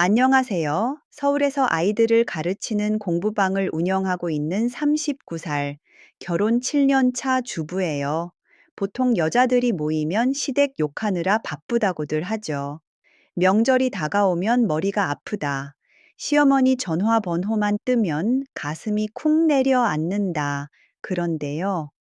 안녕하세요. 서울에서 아이들을 가르치는 공부방을 운영하고 있는 39살, 결혼 7년 차 주부예요. 보통 여자들이 모이면 시댁 욕하느라 바쁘다고들 하죠. 명절이 다가오면 머리가 아프다. 시어머니 전화번호만 뜨면 가슴이 쿵 내려앉는다. 그런데요.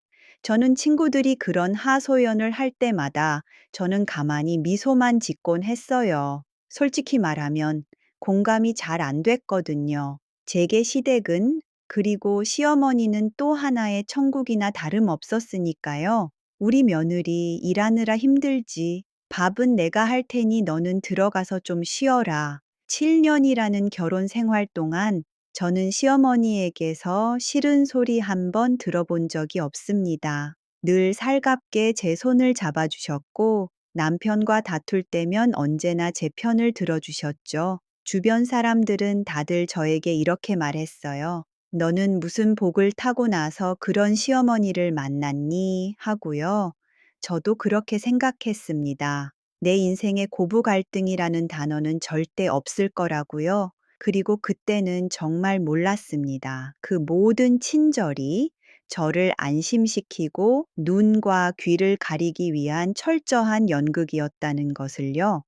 저는 친구들이 그런 하소연을 할 때마다 저는 가만히 미소만 짓곤 했어요. 솔직히 말하면 공감이 잘 안 됐거든요. 제게 시댁은 그리고 시어머니는 또 하나의 천국이나 다름없었으니까요. 우리 며느리 일하느라 힘들지. 밥은 내가 할 테니 너는 들어가서 좀 쉬어라. 7년이라는 결혼 생활 동안 저는 시어머니에게서 싫은 소리 한 번 들어본 적이 없습니다. 늘 살갑게 제 손을 잡아주셨고 남편과 다툴 때면 언제나 제 편을 들어주셨죠. 주변 사람들은 다들 저에게 이렇게 말했어요. 너는 무슨 복을 타고 나서 그런 시어머니를 만났니? 하고요. 저도 그렇게 생각했습니다. 내 인생에 고부 갈등이라는 단어는 절대 없을 거라고요. 그리고 그때는 정말 몰랐습니다. 그 모든 친절이 저를 안심시키고 눈과 귀를 가리기 위한 철저한 연극이었다는 것을요.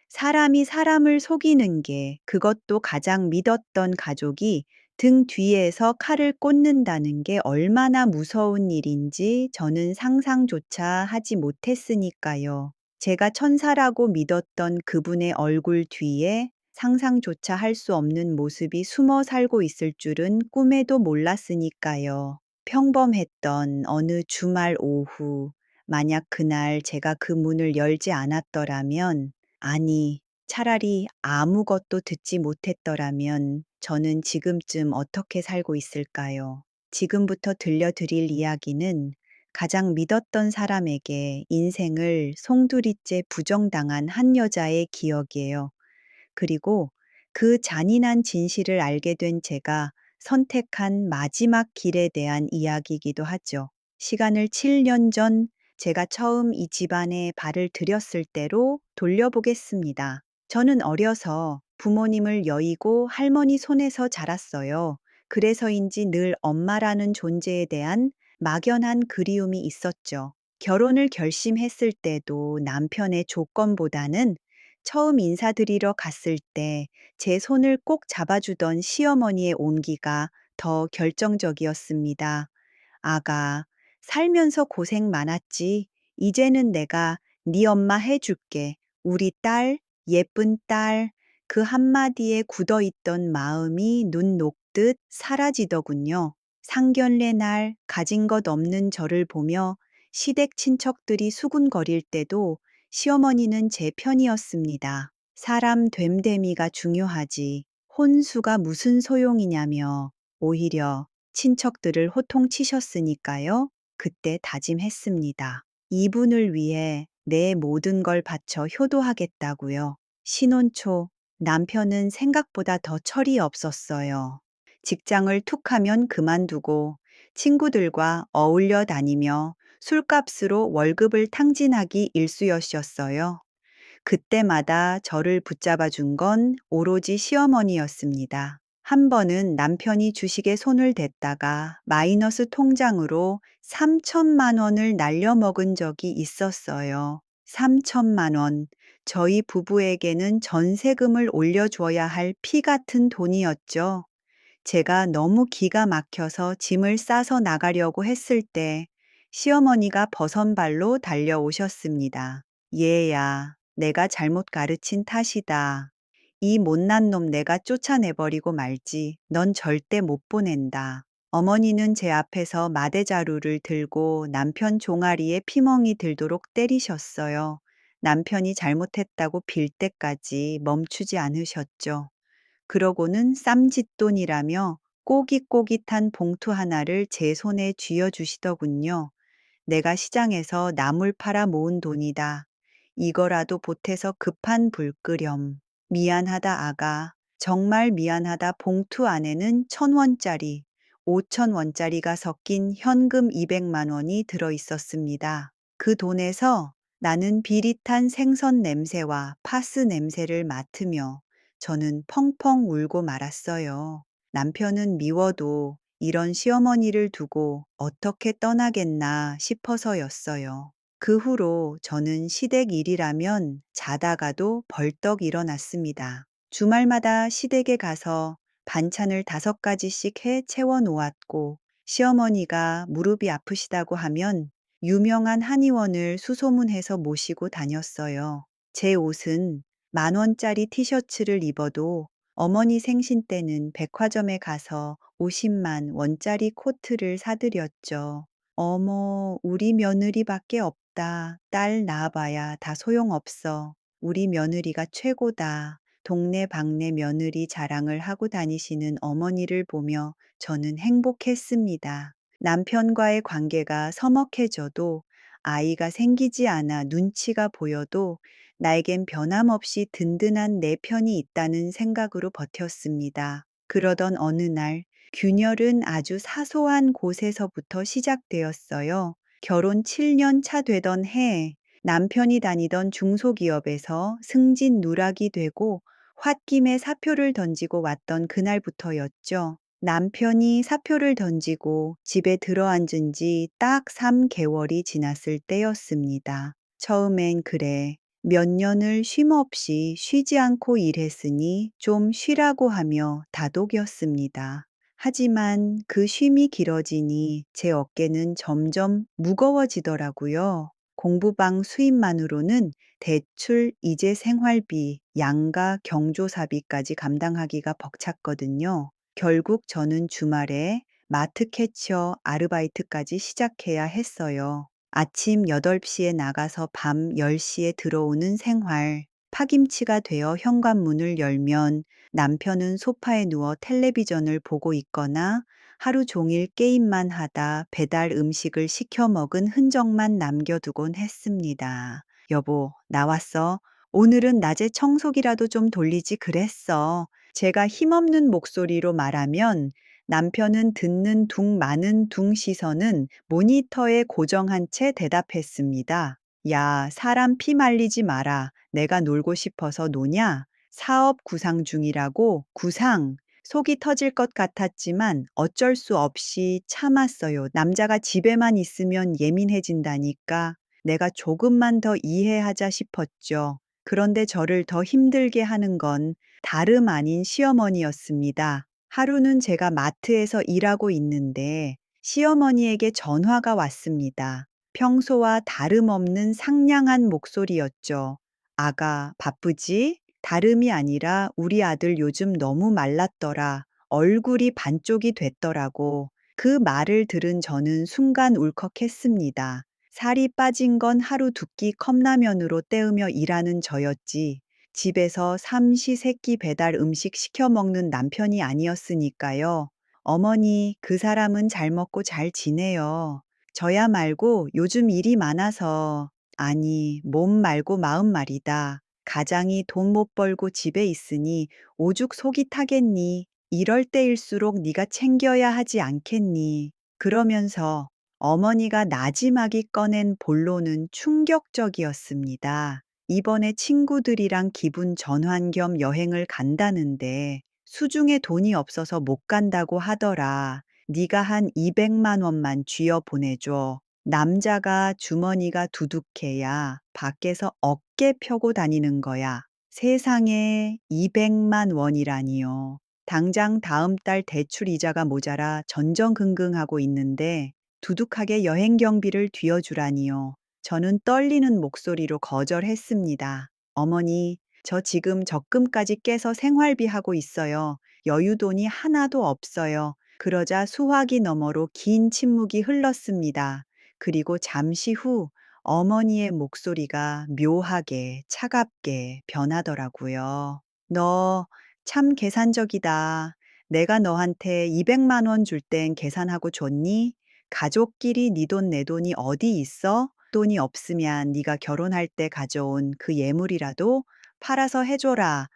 사람이 사람을 속이는 게, 그것도 가장 믿었던 가족이 등 뒤에서 칼을 꽂는다는 게 얼마나 무서운 일인지 저는 상상조차 하지 못했으니까요. 제가 천사라고 믿었던 그분의 얼굴 뒤에 상상조차 할 수 없는 모습이 숨어 살고 있을 줄은 꿈에도 몰랐으니까요. 평범했던 어느 주말 오후, 만약 그날 제가 그 문을 열지 않았더라면, 아니, 차라리 아무것도 듣지 못했더라면 저는 지금쯤 어떻게 살고 있을까요? 지금부터 들려드릴 이야기는 가장 믿었던 사람에게 인생을 송두리째 부정당한 한 여자의 기억이에요. 그리고 그 잔인한 진실을 알게 된 제가 선택한 마지막 길에 대한 이야기이기도 하죠. 시간을 7년 전 제가 처음 이 집안에 발을 들였을 때로 돌려보겠습니다. 저는 어려서 부모님을 여의고 할머니 손에서 자랐어요. 그래서인지 늘 엄마라는 존재에 대한 막연한 그리움이 있었죠. 결혼을 결심했을 때도 남편의 조건보다는 처음 인사드리러 갔을 때 제 손을 꼭 잡아주던 시어머니의 온기가 더 결정적이었습니다. 아가, 살면서 고생 많았지. 이제는 내가 네 엄마 해줄게. 우리 딸, 예쁜 딸. 그 한마디에 굳어있던 마음이 눈 녹듯 사라지더군요. 상견례 날 가진 것 없는 저를 보며 시댁 친척들이 수군거릴 때도 시어머니는 제 편이었습니다. 사람 됨됨이가 중요하지. 혼수가 무슨 소용이냐며 오히려 친척들을 호통치셨으니까요. 그때 다짐했습니다. 이분을 위해 내 모든 걸 바쳐 효도하겠다고요. 신혼 초 남편은 생각보다 더 철이 없었어요. 직장을 툭 하면 그만두고 친구들과 어울려 다니며 술값으로 월급을 탕진하기 일쑤였었어요. 그때마다 저를 붙잡아 준 건 오로지 시어머니였습니다. 한 번은 남편이 주식에 손을 댔다가 마이너스 통장으로 3천만 원을 날려먹은 적이 있었어요. 3천만 원. 저희 부부에게는 전세금을 올려줘야 할 피 같은 돈이었죠. 제가 너무 기가 막혀서 짐을 싸서 나가려고 했을 때 시어머니가 버선발로 달려오셨습니다. 얘야, 내가 잘못 가르친 탓이다. 이 못난 놈 내가 쫓아내버리고 말지. 넌 절대 못 보낸다. 어머니는 제 앞에서 마대자루를 들고 남편 종아리에 피멍이 들도록 때리셨어요. 남편이 잘못했다고 빌 때까지 멈추지 않으셨죠. 그러고는 쌈짓돈이라며 꼬깃꼬깃한 봉투 하나를 제 손에 쥐어주시더군요. 내가 시장에서 나물 팔아 모은 돈이다. 이거라도 보태서 급한 불 끄렴. 미안하다 아가. 정말 미안하다. 봉투 안에는 1,000원짜리, 5,000원짜리가 섞인 현금 200만 원이 들어 있었습니다. 그 돈에서 나는 비릿한 생선 냄새와 파스 냄새를 맡으며 저는 펑펑 울고 말았어요. 남편은 미워도 이런 시어머니를 두고 어떻게 떠나겠나 싶어서였어요. 그 후로 저는 시댁 일이라면 자다가도 벌떡 일어났습니다. 주말마다 시댁에 가서 반찬을 5가지씩 해 채워 놓았고, 시어머니가 무릎이 아프시다고 하면 유명한 한의원을 수소문해서 모시고 다녔어요. 제 옷은 10,000원짜리 티셔츠를 입어도 어머니 생신 때는 백화점에 가서 50만 원짜리 코트를 사드렸죠. 어머, 우리 며느리밖에 없다. 딸 낳아봐야 다 소용없어. 우리 며느리가 최고다. 동네방네 며느리 자랑을 하고 다니시는 어머니를 보며 저는 행복했습니다. 남편과의 관계가 서먹해져도, 아이가 생기지 않아 눈치가 보여도 나에겐 변함없이 든든한 내 편이 있다는 생각으로 버텼습니다. 그러던 어느 날, 균열은 아주 사소한 곳에서부터 시작되었어요. 결혼 7년 차 되던 해에 남편이 다니던 중소기업에서 승진 누락이 되고 홧김에 사표를 던지고 왔던 그날부터였죠. 남편이 사표를 던지고 집에 들어앉은 지 딱 3개월이 지났을 때였습니다. 처음엔 그래, 몇 년을 쉼 없이 쉬지 않고 일했으니 좀 쉬라고 하며 다독였습니다. 하지만 그 쉼이 길어지니 제 어깨는 점점 무거워지더라고요. 공부방 수입만으로는 대출, 이재 생활비, 양가 경조사비까지 감당하기가 벅찼거든요. 결국 저는 주말에 마트 캐치어 아르바이트까지 시작해야 했어요. 아침 8시에 나가서 밤 10시에 들어오는 생활. 파김치가 되어 현관문을 열면 남편은 소파에 누워 텔레비전을 보고 있거나 하루 종일 게임만 하다 배달 음식을 시켜 먹은 흔적만 남겨두곤 했습니다. 여보, 나왔어. 오늘은 낮에 청소기라도 좀 돌리지 그랬어. 제가 힘없는 목소리로 말하면 남편은 듣는 둥 마는 둥 시선은 모니터에 고정한 채 대답했습니다. 야, 사람 피 말리지 마라. 내가 놀고 싶어서 노냐? 사업 구상 중이라고. 구상. 속이 터질 것 같았지만 어쩔 수 없이 참았어요. 남자가 집에만 있으면 예민해진다니까. 내가 조금만 더 이해하자 싶었죠. 그런데 저를 더 힘들게 하는 건 다름 아닌 시어머니였습니다. 하루는 제가 마트에서 일하고 있는데 시어머니에게 전화가 왔습니다. 평소와 다름없는 상냥한 목소리였죠. 아가, 바쁘지? 다름이 아니라 우리 아들 요즘 너무 말랐더라. 얼굴이 반쪽이 됐더라고. 그 말을 들은 저는 순간 울컥했습니다. 살이 빠진 건 하루 두 끼 컵라면으로 때우며 일하는 저였지. 집에서 삼시세끼 배달 음식 시켜 먹는 남편이 아니었으니까요. 어머니, 그 사람은 잘 먹고 잘 지내요. 저야 말고 요즘 일이 많아서. 아니, 몸 말고 마음 말이다. 가장이 돈 못 벌고 집에 있으니 오죽 속이 타겠니? 이럴 때일수록 네가 챙겨야 하지 않겠니? 그러면서 어머니가 나지막이 꺼낸 본론은 충격적이었습니다. 이번에 친구들이랑 기분 전환 겸 여행을 간다는데 수중에 돈이 없어서 못 간다고 하더라. 네가 한 200만 원만 쥐어 보내줘. 남자가 주머니가 두둑해야 밖에서 어깨 펴고 다니는 거야. 세상에 200만 원이라니요. 당장 다음 달 대출 이자가 모자라 전전긍긍하고 있는데 두둑하게 여행 경비를 쥐어주라니요. 저는 떨리는 목소리로 거절했습니다. 어머니, 저 지금 적금까지 깨서 생활비 하고 있어요. 여유돈이 하나도 없어요. 그러자 수화기 너머로 긴 침묵이 흘렀습니다. 그리고 잠시 후 어머니의 목소리가 묘하게 차갑게 변하더라고요. 너 참 계산적이다. 내가 너한테 200만 원 줄 땐 계산하고 줬니? 가족끼리 네 돈 내 돈이 어디 있어? 돈이 없으면 네가 결혼할 때 가져온 그 예물이라도 팔아서 해줘라.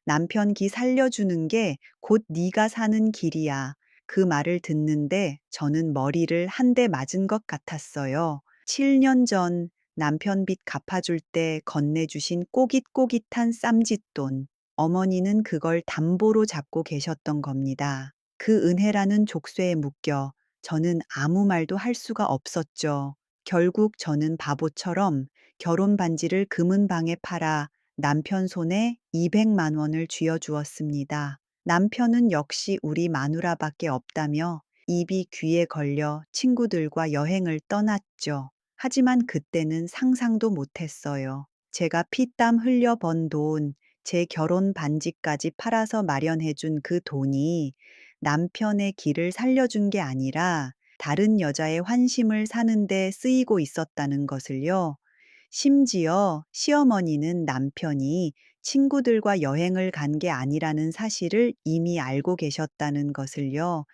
남편 기 살려주는 게 곧 네가 사는 길이야. 그 말을 듣는데 저는 머리를 한 대 맞은 것 같았어요. 7년 전 남편 빚 갚아줄 때 건네주신 꼬깃꼬깃한 쌈짓돈. 어머니는 그걸 담보로 잡고 계셨던 겁니다. 그 은혜라는 족쇄에 묶여 저는 아무 말도 할 수가 없었죠. 결국 저는 바보처럼 결혼 반지를 금은방에 팔아 남편 손에 200만 원을 쥐어주었습니다. 남편은 역시 우리 마누라밖에 없다며 입이 귀에 걸려 친구들과 여행을 떠났죠. 하지만 그때는 상상도 못했어요. 제가 피땀 흘려 번 돈, 제 결혼 반지까지 팔아서 마련해준 그 돈이 남편의 길을 살려준 게 아니라 다른 여자의 환심을 사는데 쓰이고 있었다는 것을요. 심지어 시어머니는 남편이 친구들과 여행을 간 게 아니라는 사실을 이미 알고 계셨다는 것을요.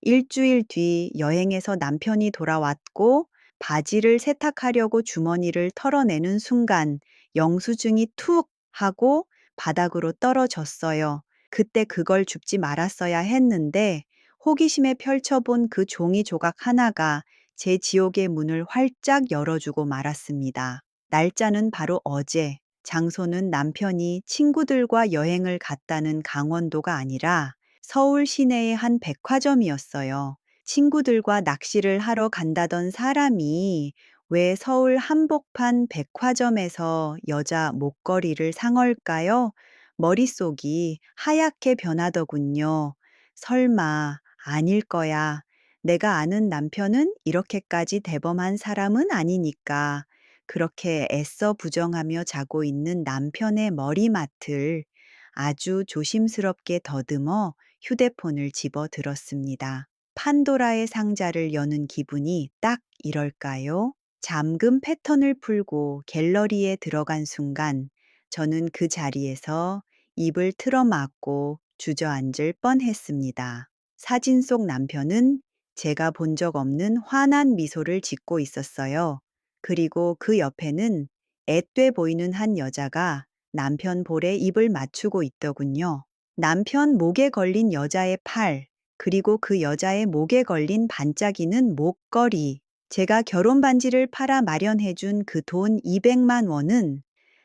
일주일 뒤 여행에서 남편이 돌아왔고 바지를 세탁하려고 주머니를 털어내는 순간 영수증이 툭 하고 바닥으로 떨어졌어요. 그때 그걸 줍지 말았어야 했는데 호기심에 펼쳐본 그 종이 조각 하나가 제 지옥의 문을 활짝 열어주고 말았습니다. 날짜는 바로 어제, 장소는 남편이 친구들과 여행을 갔다는 강원도가 아니라 서울 시내의 한 백화점이었어요. 친구들과 낚시를 하러 간다던 사람이 왜 서울 한복판 백화점에서 여자 목걸이를 상을까요? 머릿속이 하얗게 변하더군요. 설마 아닐 거야. 내가 아는 남편은 이렇게까지 대범한 사람은 아니니까. 그렇게 애써 부정하며 자고 있는 남편의 머리맡을 아주 조심스럽게 더듬어 휴대폰을 집어 들었습니다. 판도라의 상자를 여는 기분이 딱 이럴까요? 잠금 패턴을 풀고 갤러리에 들어간 순간 저는 그 자리에서 입을 틀어막고 주저앉을 뻔했습니다. 사진 속 남편은 제가 본 적 없는 환한 미소를 짓고 있었어요. 그리고 그 옆에는 앳돼 보이는 한 여자가 남편 볼에 입을 맞추고 있더군요. 남편 목에 걸린 여자의 팔, 그리고 그 여자의 목에 걸린 반짝이는 목걸이. 제가 결혼 반지를 팔아 마련해준 그 돈 200만 원은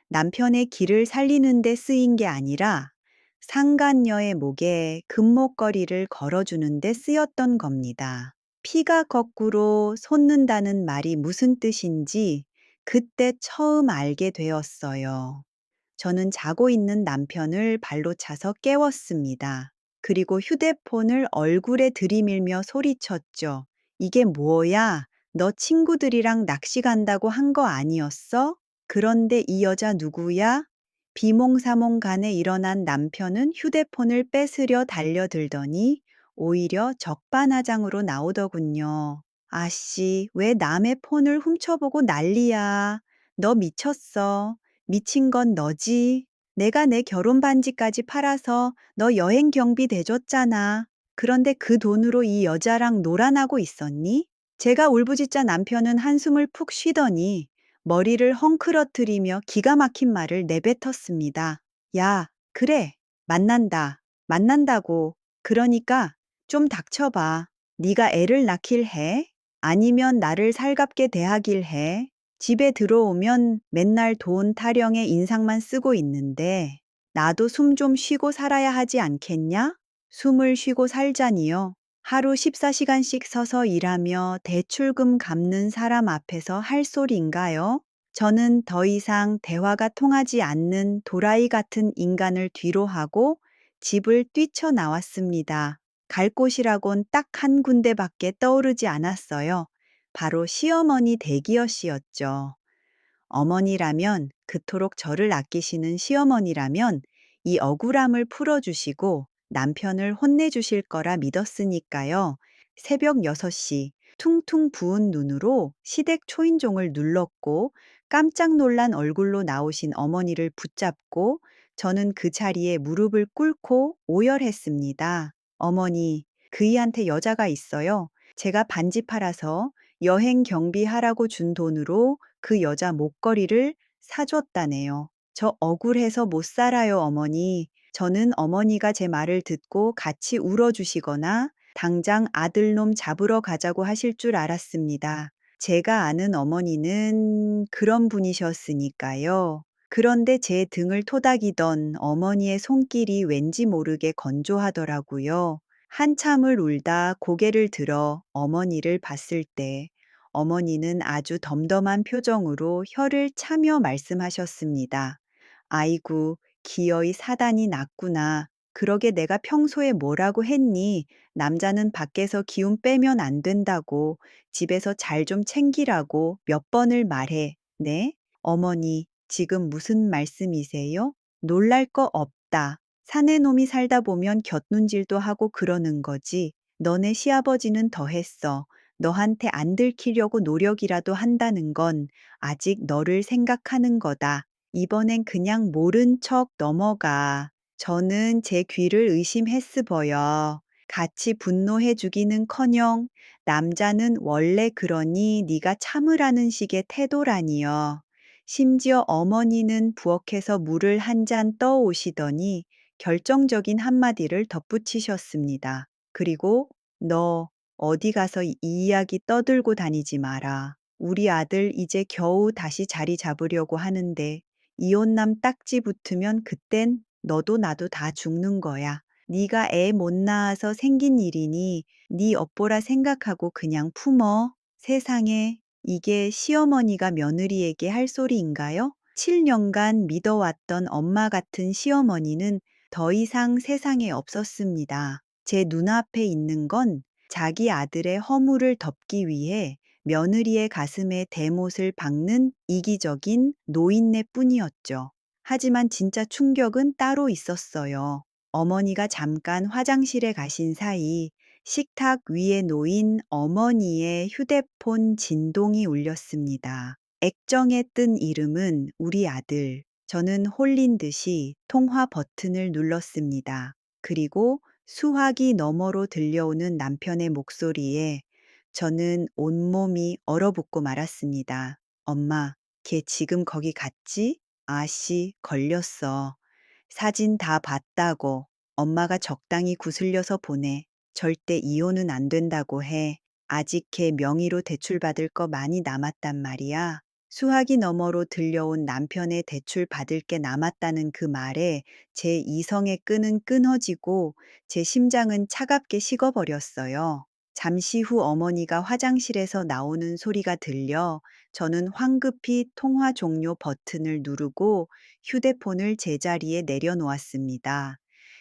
남편의 길을 살리는 데 쓰인 게 아니라 상간녀의 목에 금목걸이를 걸어주는 데 쓰였던 겁니다. 피가 거꾸로 솟는다는 말이 무슨 뜻인지 그때 처음 알게 되었어요. 저는 자고 있는 남편을 발로 차서 깨웠습니다. 그리고 휴대폰을 얼굴에 들이밀며 소리쳤죠. 이게 뭐야? 너 친구들이랑 낚시 간다고 한 거 아니었어? 그런데 이 여자 누구야? 비몽사몽간에 일어난 남편은 휴대폰을 뺏으려 달려들더니 오히려 적반하장으로 나오더군요. 아씨, 왜 남의 폰을 훔쳐보고 난리야? 너 미쳤어. 미친 건 너지. 내가 내 결혼 반지까지 팔아서 너 여행 경비 대줬잖아. 그런데 그 돈으로 이 여자랑 놀아나고 있었니? 제가 울부짖자 남편은 한숨을 푹 쉬더니 머리를 헝클어뜨리며 기가 막힌 말을 내뱉었습니다. 야, 그래. 만난다. 만난다고. 그러니까 좀 닥쳐봐. 네가 애를 낳길 해? 아니면 나를 살갑게 대하길 해? 집에 들어오면 맨날 돈 타령의 인상만 쓰고 있는데 나도 숨 좀 쉬고 살아야 하지 않겠냐? 숨을 쉬고 살자니요. 하루 14시간씩 서서 일하며 대출금 갚는 사람 앞에서 할 소리인가요? 저는 더 이상 대화가 통하지 않는 도라이 같은 인간을 뒤로하고 집을 뛰쳐나왔습니다. 갈 곳이라곤 딱 한 군데밖에 떠오르지 않았어요. 바로 시어머니 댁이었죠. 어머니라면, 그토록 저를 아끼시는 시어머니라면 이 억울함을 풀어주시고 남편을 혼내주실 거라 믿었으니까요. 새벽 6시 퉁퉁 부은 눈으로 시댁 초인종을 눌렀고 깜짝 놀란 얼굴로 나오신 어머니를 붙잡고 저는 그 자리에 무릎을 꿇고 오열했습니다. 어머니, 그이한테 여자가 있어요. 제가 반지 팔아서 여행 경비하라고 준 돈으로 그 여자 목걸이를 사줬다네요. 저 억울해서 못 살아요, 어머니. 저는 어머니가 제 말을 듣고 같이 울어주시거나 당장 아들놈 잡으러 가자고 하실 줄 알았습니다. 제가 아는 어머니는 그런 분이셨으니까요. 그런데 제 등을 토닥이던 어머니의 손길이 왠지 모르게 건조하더라고요. 한참을 울다 고개를 들어 어머니를 봤을 때 어머니는 아주 덤덤한 표정으로 혀를 차며 말씀하셨습니다. 아이고, 기어이 사단이 났구나. 그러게 내가 평소에 뭐라고 했니? 남자는 밖에서 기운 빼면 안 된다고, 집에서 잘 좀 챙기라고 몇 번을 말해. 네? 어머니, 지금 무슨 말씀이세요? 놀랄 거 없다. 사내 놈이 살다 보면 곁눈질도 하고 그러는 거지. 너네 시아버지는 더했어. 너한테 안 들키려고 노력이라도 한다는 건 아직 너를 생각하는 거다. 이번엔 그냥 모른 척 넘어가. 저는 제 귀를 의심했으버여. 같이 분노해 주기는커녕 남자는 원래 그러니 네가 참으라는 식의 태도라니요. 심지어 어머니는 부엌에서 물을 한 잔 떠오시더니 결정적인 한마디를 덧붙이셨습니다. 그리고 너 어디 가서 이 이야기 떠들고 다니지 마라. 우리 아들 이제 겨우 다시 자리 잡으려고 하는데 이혼남 딱지 붙으면 그땐 너도 나도 다 죽는 거야. 네가 애 못 낳아서 생긴 일이니 네 업보라 생각하고 그냥 품어. 세상에, 이게 시어머니가 며느리에게 할 소리인가요? 7년간 믿어왔던 엄마 같은 시어머니는 더 이상 세상에 없었습니다. 제 눈앞에 있는 건 자기 아들의 허물을 덮기 위해 며느리의 가슴에 대못을 박는 이기적인 노인네 뿐이었죠. 하지만 진짜 충격은 따로 있었어요. 어머니가 잠깐 화장실에 가신 사이 식탁 위에 놓인 어머니의 휴대폰 진동이 울렸습니다. 액정에 뜬 이름은 우리 아들. 저는 홀린 듯이 통화 버튼을 눌렀습니다. 그리고 수화기 너머로 들려오는 남편의 목소리에 저는 온몸이 얼어붙고 말았습니다. 엄마, 걔 지금 거기 갔지? 아씨, 걸렸어. 사진 다 봤다고. 엄마가 적당히 구슬려서 보내. 절대 이혼은 안 된다고 해. 아직 걔 명의로 대출받을 거 많이 남았단 말이야. 수화기 너머로 들려온 남편의 대출 받을 게 남았다는 그 말에 제 이성의 끈은 끊어지고 제 심장은 차갑게 식어버렸어요. 잠시 후 어머니가 화장실에서 나오는 소리가 들려 저는 황급히 통화 종료 버튼을 누르고 휴대폰을 제자리에 내려놓았습니다.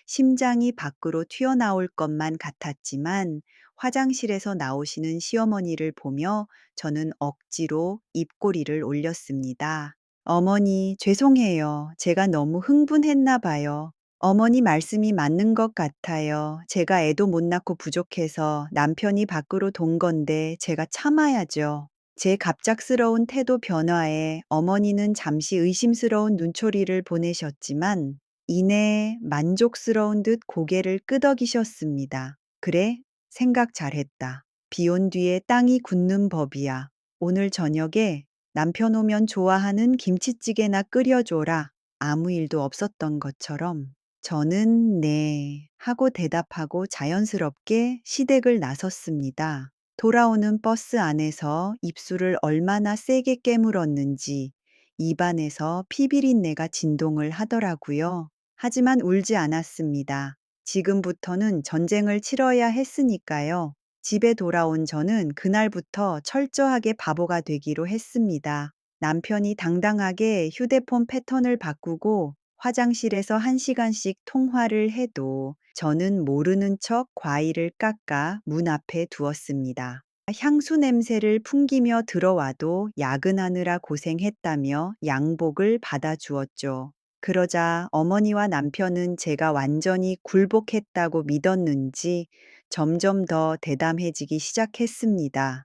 심장이 밖으로 튀어나올 것만 같았지만 화장실에서 나오시는 시어머니를 보며 저는 억지로 입꼬리를 올렸습니다. 어머니, 죄송해요. 제가 너무 흥분했나 봐요. 어머니 말씀이 맞는 것 같아요. 제가 애도 못 낳고 부족해서 남편이 밖으로 돈 건데 제가 참아야죠. 제 갑작스러운 태도 변화에 어머니는 잠시 의심스러운 눈초리를 보내셨지만 이내 만족스러운 듯 고개를 끄덕이셨습니다. 그래? 생각 잘했다. 비 온 뒤에 땅이 굳는 법이야. 오늘 저녁에 남편 오면 좋아하는 김치찌개나 끓여줘라. 아무 일도 없었던 것처럼. 저는 네 하고 대답하고 자연스럽게 시댁을 나섰습니다. 돌아오는 버스 안에서 입술을 얼마나 세게 깨물었는지 입안에서 피비린내가 진동을 하더라고요. 하지만 울지 않았습니다. 지금부터는 전쟁을 치러야 했으니까요. 집에 돌아온 저는 그날부터 철저하게 바보가 되기로 했습니다. 남편이 당당하게 휴대폰 패턴을 바꾸고 화장실에서 1시간씩 통화를 해도 저는 모르는 척 과일을 깎아 문 앞에 두었습니다. 향수 냄새를 풍기며 들어와도 야근하느라 고생했다며 양복을 받아주었죠. 그러자 어머니와 남편은 제가 완전히 굴복했다고 믿었는지 점점 더 대담해지기 시작했습니다.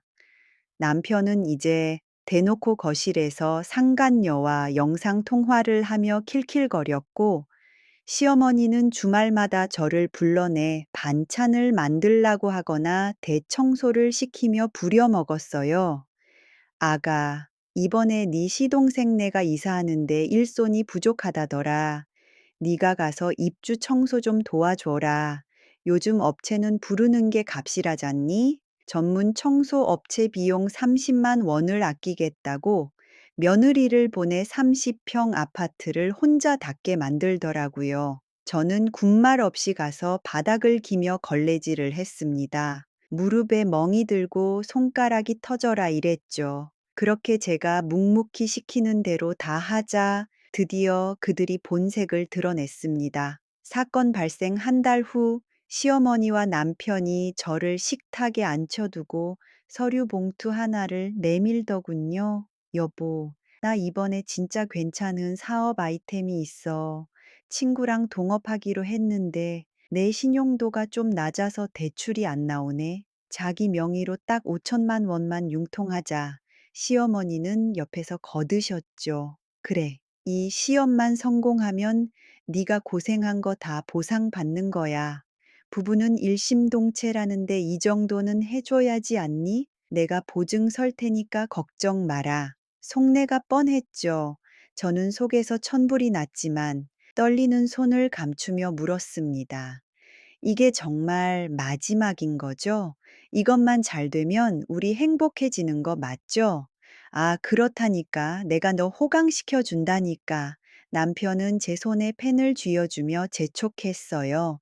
남편은 이제 대놓고 거실에서 상간녀와 영상통화를 하며 킬킬거렸고 시어머니는 주말마다 저를 불러내 반찬을 만들라고 하거나 대청소를 시키며 부려먹었어요. 아가, 이번에 네 시동생네가 이사하는데 일손이 부족하다더라. 네가 가서 입주 청소 좀 도와줘라. 요즘 업체는 부르는 게 값이라잖니? 전문 청소 업체 비용 30만 원을 아끼겠다고 며느리를 보내 30평 아파트를 혼자 닫게 만들더라고요. 저는 군말 없이 가서 바닥을 기며 걸레질을 했습니다. 무릎에 멍이 들고 손가락이 터져라 이랬죠. 그렇게 제가 묵묵히 시키는 대로 다 하자 드디어 그들이 본색을 드러냈습니다. 사건 발생 한 달 후 시어머니와 남편이 저를 식탁에 앉혀두고 서류 봉투 하나를 내밀더군요. 여보, 나 이번에 진짜 괜찮은 사업 아이템이 있어. 친구랑 동업하기로 했는데 내 신용도가 좀 낮아서 대출이 안 나오네. 자기 명의로 딱 5천만 원만 융통하자. 시어머니는 옆에서 거드셨죠. 그래, 이 시험만 성공하면 네가 고생한 거 다 보상받는 거야. 부부는 일심동체라는데 이 정도는 해줘야지 않니? 내가 보증 설 테니까 걱정 마라. 속내가 뻔했죠. 저는 속에서 천불이 났지만 떨리는 손을 감추며 물었습니다. 이게 정말 마지막인 거죠? 이것만 잘 되면 우리 행복해지는 거 맞죠? 아, 그렇다니까. 내가 너 호강시켜 준다니까. 남편은 제 손에 펜을 쥐어주며 재촉했어요.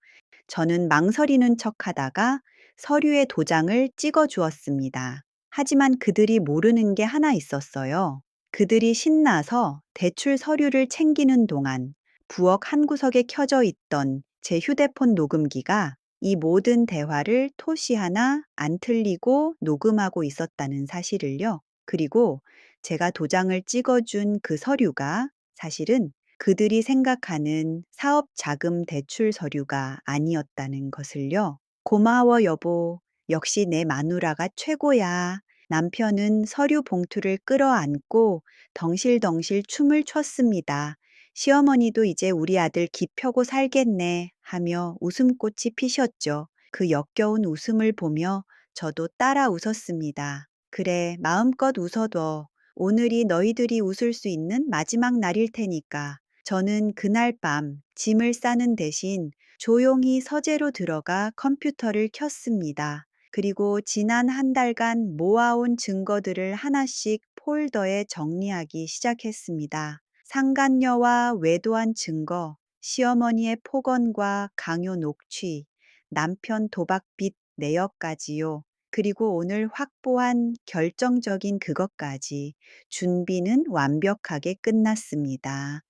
저는 망설이는 척 하다가 서류에 도장을 찍어 주었습니다. 하지만 그들이 모르는 게 하나 있었어요. 그들이 신나서 대출 서류를 챙기는 동안 부엌 한 구석에 켜져 있던 제 휴대폰 녹음기가 이 모든 대화를 토시 하나 안 틀리고 녹음하고 있었다는 사실을요. 그리고 제가 도장을 찍어준 그 서류가 사실은 그들이 생각하는 사업 자금 대출 서류가 아니었다는 것을요. 고마워, 여보. 역시 내 마누라가 최고야. 남편은 서류 봉투를 끌어안고 덩실덩실 춤을 췄습니다. 시어머니도 이제 우리 아들 기 펴고 살겠네 하며 웃음꽃이 피셨죠. 그 역겨운 웃음을 보며 저도 따라 웃었습니다. 그래, 마음껏 웃어둬. 오늘이 너희들이 웃을 수 있는 마지막 날일 테니까. 저는 그날 밤 짐을 싸는 대신 조용히 서재로 들어가 컴퓨터를 켰습니다. 그리고 지난 한 달간 모아온 증거들을 하나씩 폴더에 정리하기 시작했습니다. 상간녀와 외도한 증거, 시어머니의 폭언과 강요 녹취, 남편 도박 빚 내역까지요. 그리고 오늘 확보한 결정적인 그것까지 준비는 완벽하게 끝났습니다.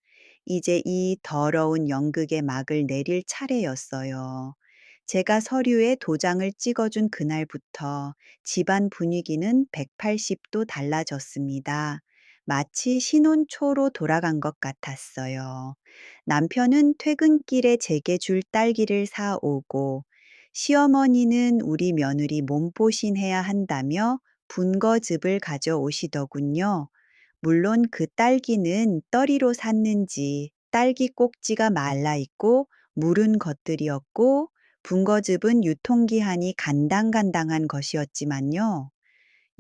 이제 이 더러운 연극의 막을 내릴 차례였어요. 제가 서류에 도장을 찍어준 그날부터 집안 분위기는 180도 달라졌습니다. 마치 신혼 초로 돌아간 것 같았어요. 남편은 퇴근길에 제게 줄 딸기를 사오고, 시어머니는 우리 며느리 몸보신해야 한다며 분거즙을 가져오시더군요. 물론 그 딸기는 떨이로 샀는지 딸기 꼭지가 말라 있고 무른 것들이었고 분거즙은 유통기한이 간당간당한 것이었지만요.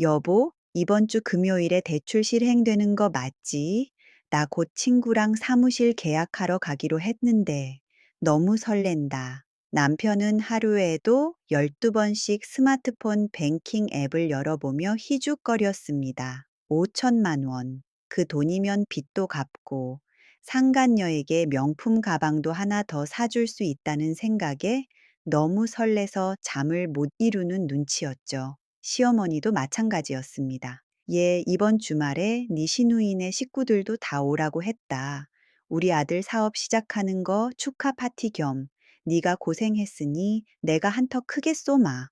여보, 이번 주 금요일에 대출 실행되는 거 맞지? 나 곧 친구랑 사무실 계약하러 가기로 했는데 너무 설렌다. 남편은 하루에도 12번씩 스마트폰 뱅킹 앱을 열어보며 희죽거렸습니다. 5천만 원. 그 돈이면 빚도 갚고 상간녀에게 명품 가방도 하나 더 사줄 수 있다는 생각에 너무 설레서 잠을 못 이루는 눈치였죠. 시어머니도 마찬가지였습니다. 얘 이번 주말에 네 시누이네 식구들도 다 오라고 했다. 우리 아들 사업 시작하는 거 축하 파티 겸 네가 고생했으니 내가 한턱 크게 쏘마.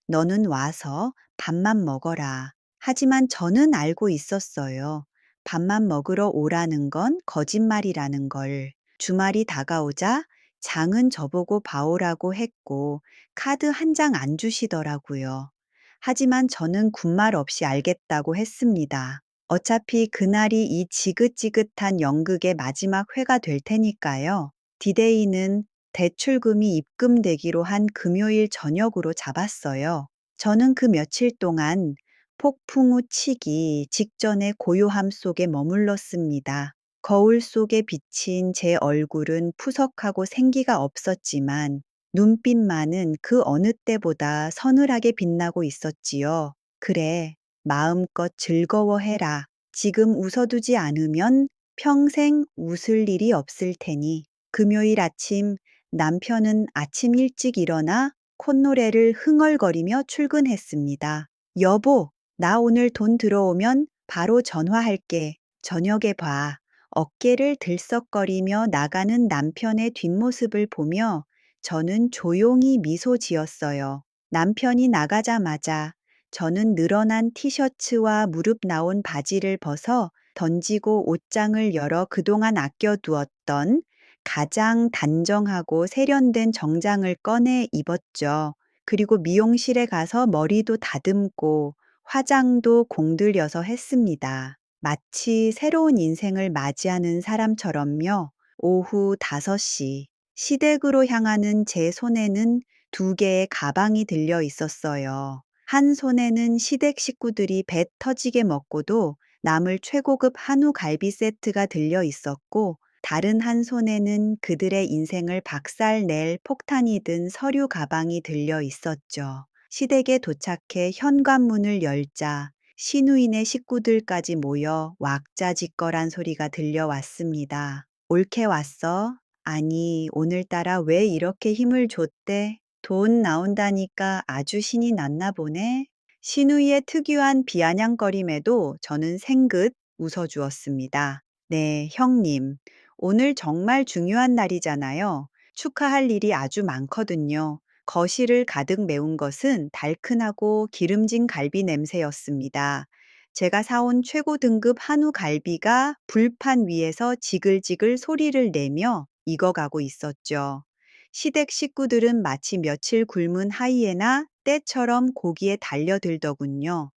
너는 와서 밥만 먹어라. 하지만 저는 알고 있었어요. 밥만 먹으러 오라는 건 거짓말이라는 걸. 주말이 다가오자 장은 저보고 봐오라고 했고 카드 한 장 안 주시더라고요. 하지만 저는 군말 없이 알겠다고 했습니다. 어차피 그날이 이 지긋지긋한 연극의 마지막 회가 될 테니까요. 디데이는 대출금이 입금되기로 한 금요일 저녁으로 잡았어요. 저는 그 며칠 동안 폭풍우 치기 직전의 고요함 속에 머물렀습니다. 거울 속에 비친 제 얼굴은 푸석하고 생기가 없었지만 눈빛만은 그 어느 때보다 서늘하게 빛나고 있었지요. 그래, 마음껏 즐거워해라. 지금 웃어두지 않으면 평생 웃을 일이 없을 테니. 금요일 아침 남편은 아침 일찍 일어나 콧노래를 흥얼거리며 출근했습니다. 여보, 나 오늘 돈 들어오면 바로 전화할게. 저녁에 봐. 어깨를 들썩거리며 나가는 남편의 뒷모습을 보며 저는 조용히 미소 지었어요. 남편이 나가자마자 저는 늘어난 티셔츠와 무릎 나온 바지를 벗어 던지고 옷장을 열어 그동안 아껴두었던 가장 단정하고 세련된 정장을 꺼내 입었죠. 그리고 미용실에 가서 머리도 다듬고 화장도 공들여서 했습니다. 마치 새로운 인생을 맞이하는 사람처럼요. 오후 5시, 시댁으로 향하는 제 손에는 2개의 가방이 들려 있었어요. 한 손에는 시댁 식구들이 배 터지게 먹고도 남을 최고급 한우 갈비 세트가 들려 있었고, 다른 한 손에는 그들의 인생을 박살낼 폭탄이 든 서류 가방이 들려 있었죠. 시댁에 도착해 현관문을 열자 시누이네 식구들까지 모여 왁자지껄한 소리가 들려왔습니다. 옳게 왔어? 아니, 오늘따라 왜 이렇게 힘을 줬대? 돈 나온다니까 아주 신이 났나 보네. 시누이의 특유한 비아냥거림에도 저는 생긋 웃어주었습니다. 네, 형님. 오늘 정말 중요한 날이잖아요. 축하할 일이 아주 많거든요. 거실을 가득 메운 것은 달큰하고 기름진 갈비 냄새였습니다. 제가 사온 최고 등급 한우 갈비가 불판 위에서 지글지글 소리를 내며 익어가고 있었죠. 시댁 식구들은 마치 며칠 굶은 하이에나 떼처럼 고기에 달려들더군요.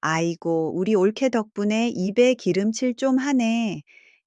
아이고, 우리 올케 덕분에 입에 기름칠 좀 하네.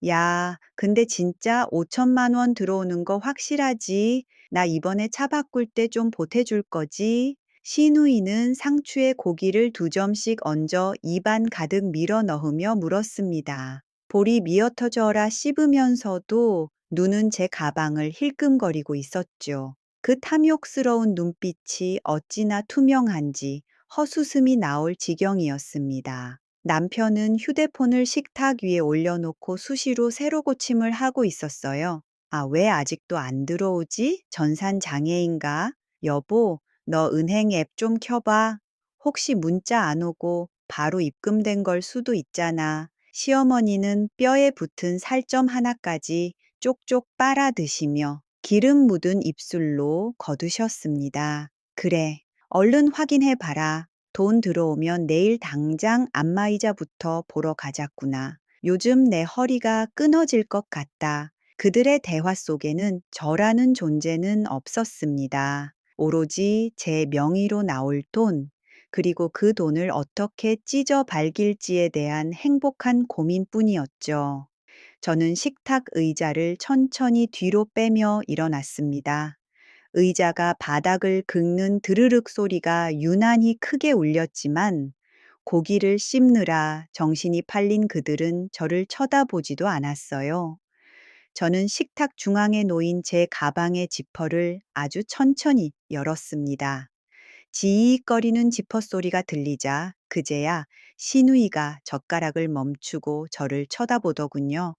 야, 근데 진짜 5천만 원 들어오는 거 확실하지? 나 이번에 차 바꿀 때 좀 보태줄 거지? 시누이는 상추에 고기를 2점씩 얹어 입안 가득 밀어 넣으며 물었습니다. 볼이 미어터져라 씹으면서도 눈은 제 가방을 힐끔거리고 있었죠. 그 탐욕스러운 눈빛이 어찌나 투명한지 헛웃음이 나올 지경이었습니다. 남편은 휴대폰을 식탁 위에 올려놓고 수시로 새로 고침을 하고 있었어요. 아, 왜 아직도 안 들어오지? 전산 장애인가? 여보, 너 은행 앱 좀 켜봐. 혹시 문자 안 오고 바로 입금된 걸 수도 있잖아. 시어머니는 뼈에 붙은 살점 하나까지 쪽쪽 빨아 드시며 기름 묻은 입술로 거두셨습니다. 그래, 얼른 확인해 봐라. 돈 들어오면 내일 당장 안마의자부터 보러 가자꾸나. 요즘 내 허리가 끊어질 것 같다. 그들의 대화 속에는 저라는 존재는 없었습니다. 오로지 제 명의로 나올 돈, 그리고 그 돈을 어떻게 찢어 발길지에 대한 행복한 고민뿐이었죠. 저는 식탁 의자를 천천히 뒤로 빼며 일어났습니다. 의자가 바닥을 긁는 드르륵 소리가 유난히 크게 울렸지만 고기를 씹느라 정신이 팔린 그들은 저를 쳐다보지도 않았어요. 저는 식탁 중앙에 놓인 제 가방의 지퍼를 아주 천천히 열었습니다. 지익거리는 지퍼 소리가 들리자 그제야 시누이가 젓가락을 멈추고 저를 쳐다보더군요.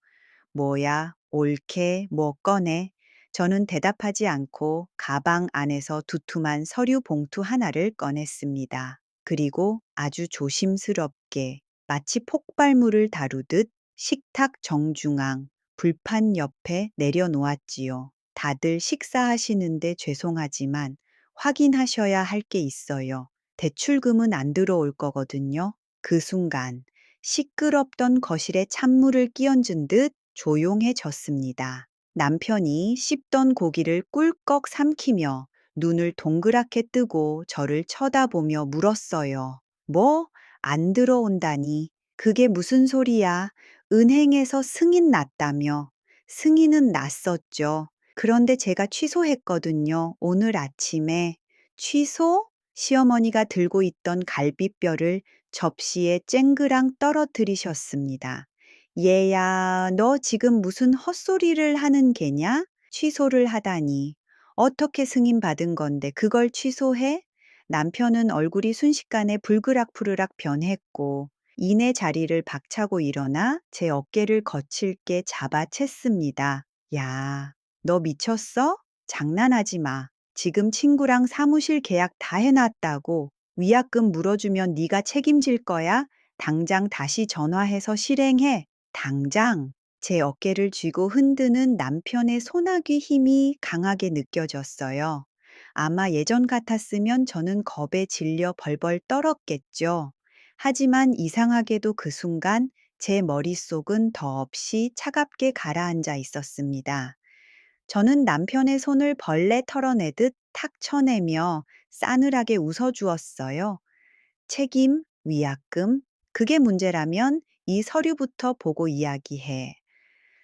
뭐야, 옳게, 뭐 꺼내? 저는 대답하지 않고 가방 안에서 두툼한 서류 봉투 하나를 꺼냈습니다. 그리고 아주 조심스럽게 마치 폭발물을 다루듯 식탁 정중앙 불판 옆에 내려놓았지요. 다들 식사하시는데 죄송하지만 확인하셔야 할 게 있어요. 대출금은 안 들어올 거거든요. 그 순간 시끄럽던 거실에 찬물을 끼얹은 듯 조용해졌습니다. 남편이 씹던 고기를 꿀꺽 삼키며 눈을 동그랗게 뜨고 저를 쳐다보며 물었어요. 뭐? 안 들어온다니. 그게 무슨 소리야? 은행에서 승인 났다며. 승인은 났었죠. 그런데 제가 취소했거든요. 오늘 아침에. 취소? 시어머니가 들고 있던 갈비뼈를 접시에 쨍그랑 떨어뜨리셨습니다. 얘야, 너 지금 무슨 헛소리를 하는 개냐? 취소를 하다니. 어떻게 승인받은 건데 그걸 취소해? 남편은 얼굴이 순식간에 불그락푸르락 변했고 이내 자리를 박차고 일어나 제 어깨를 거칠게 잡아챘습니다. 야, 너 미쳤어? 장난하지 마. 지금 친구랑 사무실 계약 다 해놨다고. 위약금 물어주면 네가 책임질 거야? 당장 다시 전화해서 실행해. 당장. 제 어깨를 쥐고 흔드는 남편의 소나귀 힘이 강하게 느껴졌어요. 아마 예전 같았으면 저는 겁에 질려 벌벌 떨었겠죠. 하지만 이상하게도 그 순간 제 머릿속은 더없이 차갑게 가라앉아 있었습니다. 저는 남편의 손을 벌레 털어내듯 탁 쳐내며 싸늘하게 웃어주었어요. 책임, 위약금, 그게 문제라면 이 서류부터 보고 이야기해.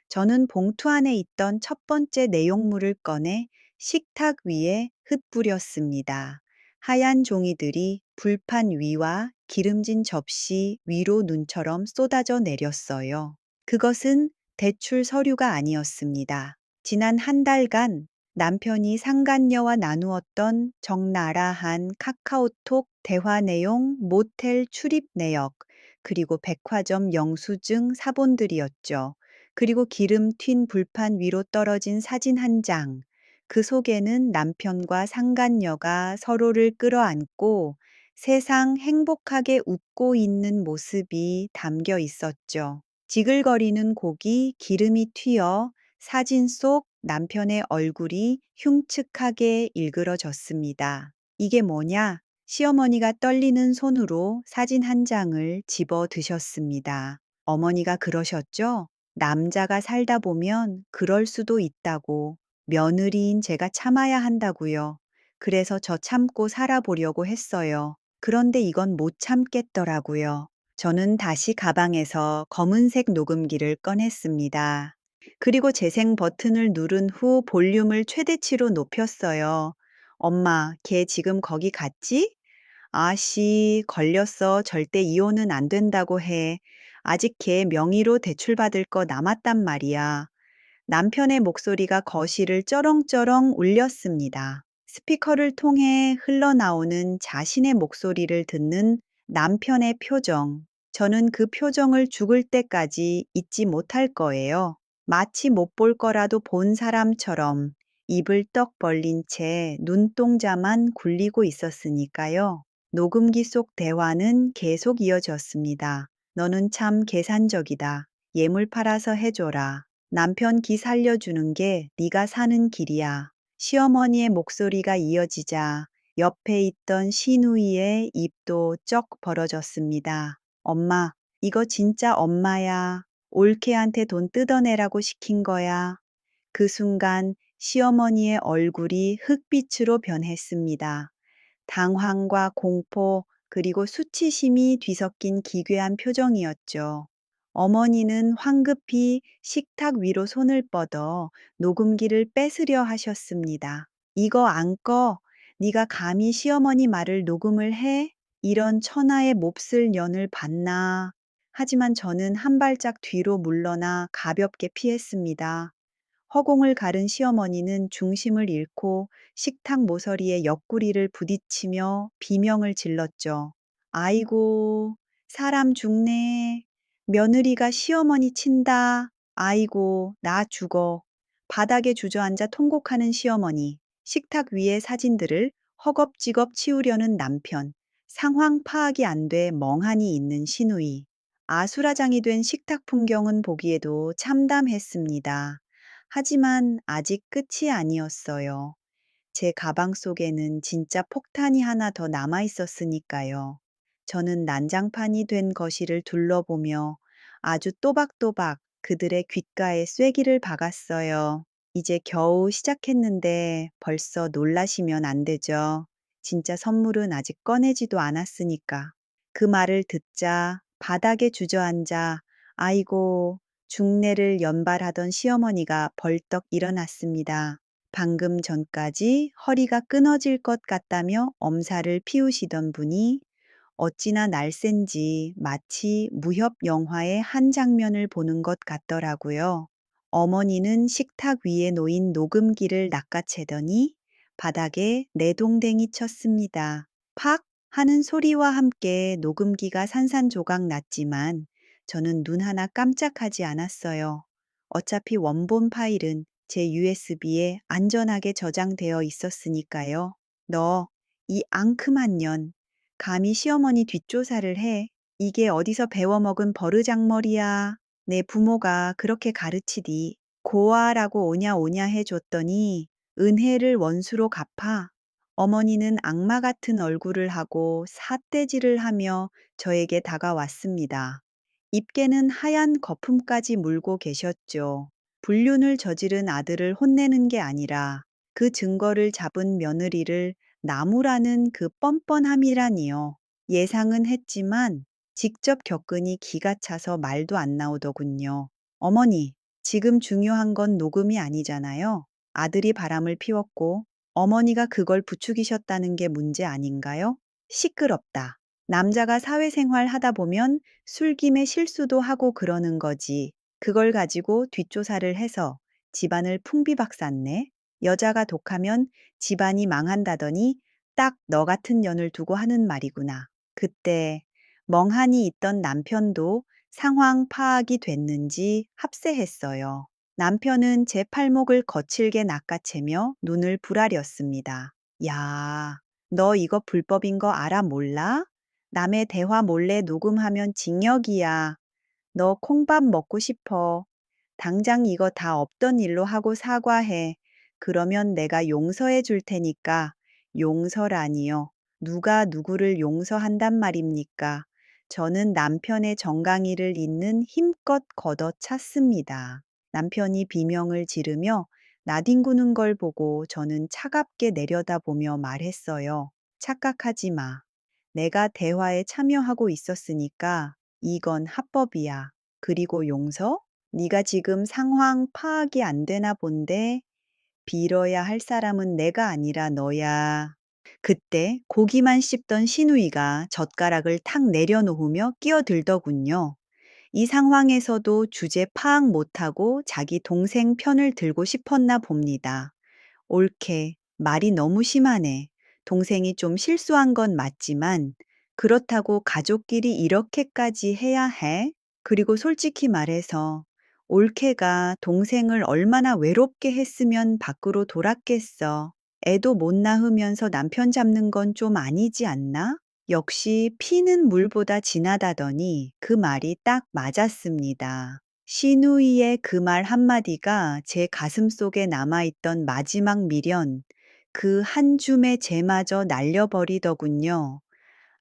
저는 봉투 안에 있던 첫 번째 내용물을 꺼내 식탁 위에 흩뿌렸습니다. 하얀 종이들이 불판 위와 기름진 접시 위로 눈처럼 쏟아져 내렸어요. 그것은 대출 서류가 아니었습니다. 지난 한 달간 남편이 상간녀와 나누었던 적나라한 카카오톡 대화 내용, 모텔 출입 내역, 그리고 백화점 영수증 사본들이었죠. 그리고 기름 튄 불판 위로 떨어진 사진 한 장. 그 속에는 남편과 상간녀가 서로를 끌어안고 세상 행복하게 웃고 있는 모습이 담겨 있었죠. 지글거리는 고기, 기름이 튀어 사진 속 남편의 얼굴이 흉측하게 일그러졌습니다. 이게 뭐냐? 시어머니가 떨리는 손으로 사진 한 장을 집어 드셨습니다. 어머니가 그러셨죠? 남자가 살다 보면 그럴 수도 있다고. 며느리인 제가 참아야 한다고요. 그래서 저 참고 살아보려고 했어요. 그런데 이건 못 참겠더라고요. 저는 다시 가방에서 검은색 녹음기를 꺼냈습니다. 그리고 재생 버튼을 누른 후 볼륨을 최대치로 높였어요. 엄마, 걔 지금 거기 갔지? 아씨, 걸렸어. 절대 이혼은 안 된다고 해. 아직 걔 명의로 대출받을 거 남았단 말이야. 남편의 목소리가 거실을 쩌렁쩌렁 울렸습니다. 스피커를 통해 흘러나오는 자신의 목소리를 듣는 남편의 표정. 저는 그 표정을 죽을 때까지 잊지 못할 거예요. 마치 못 볼 거라도 본 사람처럼 입을 떡 벌린 채 눈동자만 굴리고 있었으니까요. 녹음기 속 대화는 계속 이어졌습니다. 너는 참 계산적이다. 예물 팔아서 해줘라. 남편 기 살려주는 게 네가 사는 길이야. 시어머니의 목소리가 이어지자 옆에 있던 시누이의 입도 쩍 벌어졌습니다. 엄마, 이거 진짜 엄마야. 올케한테 돈 뜯어내라고 시킨 거야. 그 순간 시어머니의 얼굴이 흑빛으로 변했습니다. 당황과 공포, 그리고 수치심이 뒤섞인 기괴한 표정이었죠. 어머니는 황급히 식탁 위로 손을 뻗어 녹음기를 뺏으려 하셨습니다. 이거 안 꺼. 네가 감히 시어머니 말을 녹음을 해? 이런 천하의 몹쓸 년을 봤나. 하지만 저는 한 발짝 뒤로 물러나 가볍게 피했습니다. 허공을 가른 시어머니는 중심을 잃고 식탁 모서리에 옆구리를 부딪히며 비명을 질렀죠. 아이고, 사람 죽네. 며느리가 시어머니 친다. 아이고, 나 죽어. 바닥에 주저앉아 통곡하는 시어머니, 식탁 위의 사진들을 허겁지겁 치우려는 남편, 상황 파악이 안 돼 멍하니 있는 시누이. 아수라장이 된 식탁 풍경은 보기에도 참담했습니다. 하지만 아직 끝이 아니었어요. 제 가방 속에는 진짜 폭탄이 하나 더 남아 있었으니까요. 저는 난장판이 된 거실을 둘러보며 아주 또박또박 그들의 귓가에 쐐기를 박았어요. 이제 겨우 시작했는데 벌써 놀라시면 안 되죠. 진짜 선물은 아직 꺼내지도 않았으니까. 그 말을 듣자 바닥에 주저앉아 아이고 중내를 연발하던 시어머니가 벌떡 일어났습니다. 방금 전까지 허리가 끊어질 것 같다며 엄살을 피우시던 분이 어찌나 날쌘지 마치 무협 영화의 한 장면을 보는 것 같더라고요. 어머니는 식탁 위에 놓인 녹음기를 낚아채더니 바닥에 내동댕이 쳤습니다. 팍 하는 소리와 함께 녹음기가 산산조각 났지만 저는 눈 하나 깜짝하지 않았어요. 어차피 원본 파일은 제 USB에 안전하게 저장되어 있었으니까요. 너, 이 앙큼한 년, 감히 시어머니 뒷조사를 해. 이게 어디서 배워먹은 버르장머리야. 내 부모가 그렇게 가르치디. 고아라고 오냐 오냐 해줬더니 은혜를 원수로 갚아. 어머니는 악마 같은 얼굴을 하고 삿대질을 하며 저에게 다가왔습니다. 입게는 하얀 거품까지 물고 계셨죠. 불륜을 저지른 아들을 혼내는 게 아니라 그 증거를 잡은 며느리를 나무라는 그 뻔뻔함이라니요. 예상은 했지만 직접 겪으니 기가 차서 말도 안 나오더군요. 어머니, 지금 중요한 건 녹음이 아니잖아요. 아들이 바람을 피웠고 어머니가 그걸 부추기셨다는 게 문제 아닌가요? 시끄럽다. 남자가 사회생활 하다 보면 술김에 실수도 하고 그러는 거지. 그걸 가지고 뒷조사를 해서 집안을 풍비박산네. 여자가 독하면 집안이 망한다더니 딱 너 같은 년을 두고 하는 말이구나. 그때 멍하니 있던 남편도 상황 파악이 됐는지 합세했어요. 남편은 제 팔목을 거칠게 낚아채며 눈을 부라렸습니다. 야, 너 이거 불법인 거 알아 몰라? 남의 대화 몰래 녹음하면 징역이야. 너 콩밥 먹고 싶어. 당장 이거 다 없던 일로 하고 사과해. 그러면 내가 용서해 줄 테니까. 용서라니요. 누가 누구를 용서한단 말입니까? 저는 남편의 정강이를 잇는 힘껏 걷어찼습니다. 남편이 비명을 지르며 나뒹구는 걸 보고 저는 차갑게 내려다보며 말했어요. 착각하지 마. 내가 대화에 참여하고 있었으니까 이건 합법이야. 그리고 용서? 네가 지금 상황 파악이 안 되나 본데 빌어야 할 사람은 내가 아니라 너야. 그때 고기만 씹던 시누이가 젓가락을 탁 내려놓으며 끼어들더군요. 이 상황에서도 주제 파악 못하고 자기 동생 편을 들고 싶었나 봅니다. 옳게, 말이 너무 심하네. 동생이 좀 실수한 건 맞지만 그렇다고 가족끼리 이렇게까지 해야 해? 그리고 솔직히 말해서 올케가 동생을 얼마나 외롭게 했으면 밖으로 돌았겠어. 애도 못 낳으면서 남편 잡는 건 좀 아니지 않나? 역시 피는 물보다 진하다더니 그 말이 딱 맞았습니다. 시누이의 그 말 한마디가 제 가슴 속에 남아있던 마지막 미련, 그 한 줌의 재마저 날려버리더군요.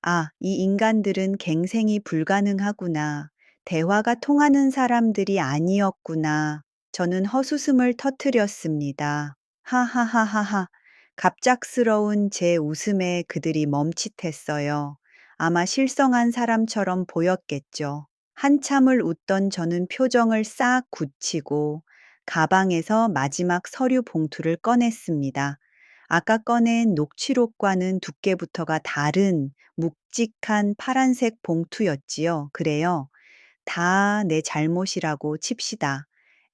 아, 이 인간들은 갱생이 불가능하구나. 대화가 통하는 사람들이 아니었구나. 저는 헛웃음을 터뜨렸습니다. 하하하하하. 갑작스러운 제 웃음에 그들이 멈칫했어요. 아마 실성한 사람처럼 보였겠죠. 한참을 웃던 저는 표정을 싹 굳히고 가방에서 마지막 서류 봉투를 꺼냈습니다. 아까 꺼낸 녹취록과는 두께부터가 다른 묵직한 파란색 봉투였지요. 그래요. 다 내 잘못이라고 칩시다.